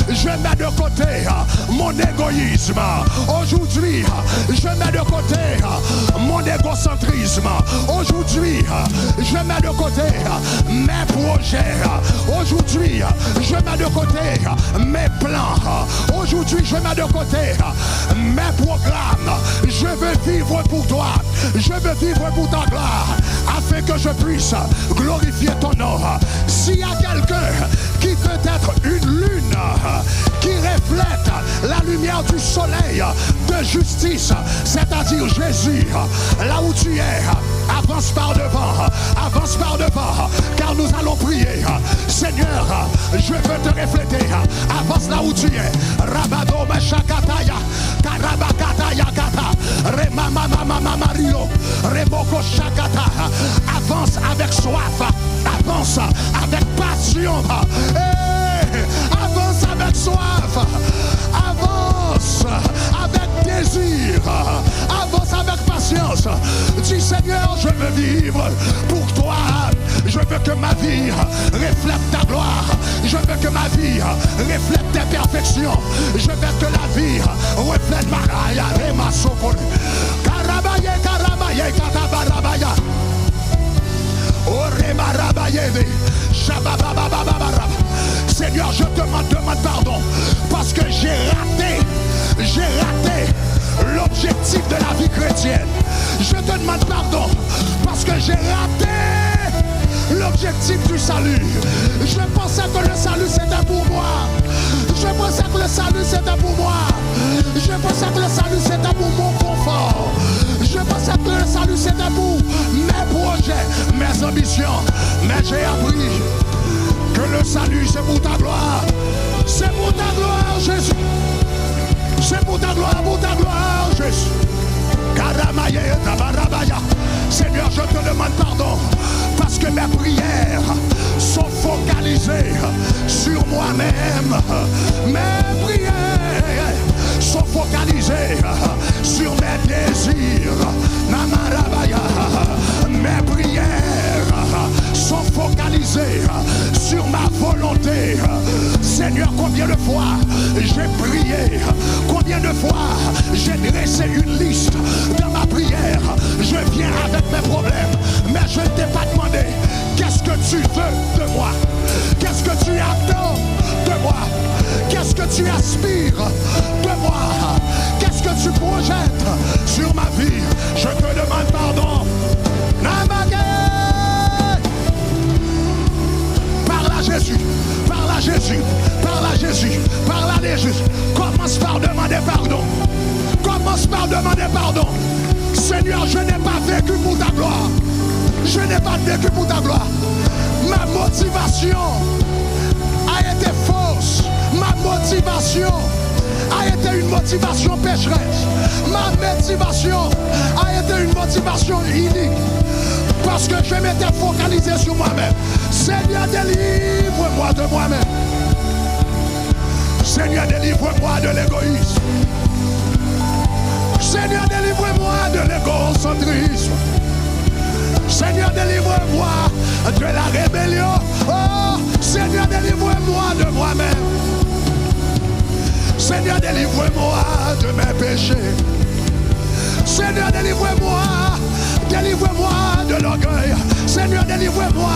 je mets de côté mon égoïsme. Aujourd'hui, je mets de côté mon égocentrisme. Aujourd'hui, je mets de côté mes projets. Aujourd'hui, je mets de côté mes plans. Aujourd'hui, je mets de côté mes programmes. Je veux vivre pour toi. Je veux vivre pour ta gloire, afin que je puisse glorifier ton nom. S'il y a quelqu'un qui veut être une lune qui reflète la lumière du soleil de justice, c'est-à-dire Jésus, là où tu es, avance par devant, car nous allons prier. Seigneur, je veux te refléter. Avance là où tu es. Rabado Meshakataya, Karabakataya Kata, Remamamama Mario, Remoko Shakata. Avance avec soif, avance avec passion. Avance avec soif, avance avec désir, avance avec patience. Dis Seigneur, je veux vivre pour toi. Je veux que ma vie reflète ta gloire. Je veux que ma vie reflète tes perfections. Je veux que la vie reflète ma raya et ma sokori. Seigneur, je te demande pardon parce que j'ai raté l'objectif de la vie chrétienne. Je te demande pardon parce que j'ai raté l'objectif du salut. Je pensais que le salut c'était pour moi. Je pensais que le salut c'était pour moi. Je pensais que le salut c'était pour mon confort. Je pensais que le salut c'était pour mes projets, mes ambitions. Mais j'ai appris que le salut c'est pour ta gloire. C'est pour ta gloire, Jésus. C'est pour ta gloire, Jésus. Seigneur, je te demande pardon parce que mes prières sont focalisées sur moi-même. Mes prières sont focalisées sur mes désirs. Mes prières sont focalisées sur ma volonté. Seigneur, combien de fois j'ai prié, combien de fois j'ai dressé une liste dans ma prière. Je viens avec mes problèmes, mais je ne t'ai pas demandé qu'est-ce que tu veux de moi, qu'est-ce que tu attends de moi, qu'est-ce que tu aspires de moi, qu'est-ce que tu projettes sur ma vie. Je te demande pardon. Parle à Jésus, parle à Jésus, parle à Jésus, parle à Jésus. Commence par demander pardon. Commence par demander pardon. Seigneur, je n'ai pas vécu pour ta gloire. Je n'ai pas vécu pour ta gloire. Ma motivation a été fausse. Ma motivation a été une motivation pécheresse. Ma motivation a été une motivation inique. Parce que je m'étais focalisé sur moi-même. Seigneur, délivre-moi de moi-même. Seigneur, délivre-moi de l'égoïsme. Seigneur, délivre-moi de l'égocentrisme. Seigneur, délivre-moi de la rébellion. Oh, Seigneur, délivre-moi de moi-même. Seigneur, délivre-moi de mes péchés. Seigneur, délivre-moi. Délivre-moi de l'orgueil. Seigneur, délivre-moi.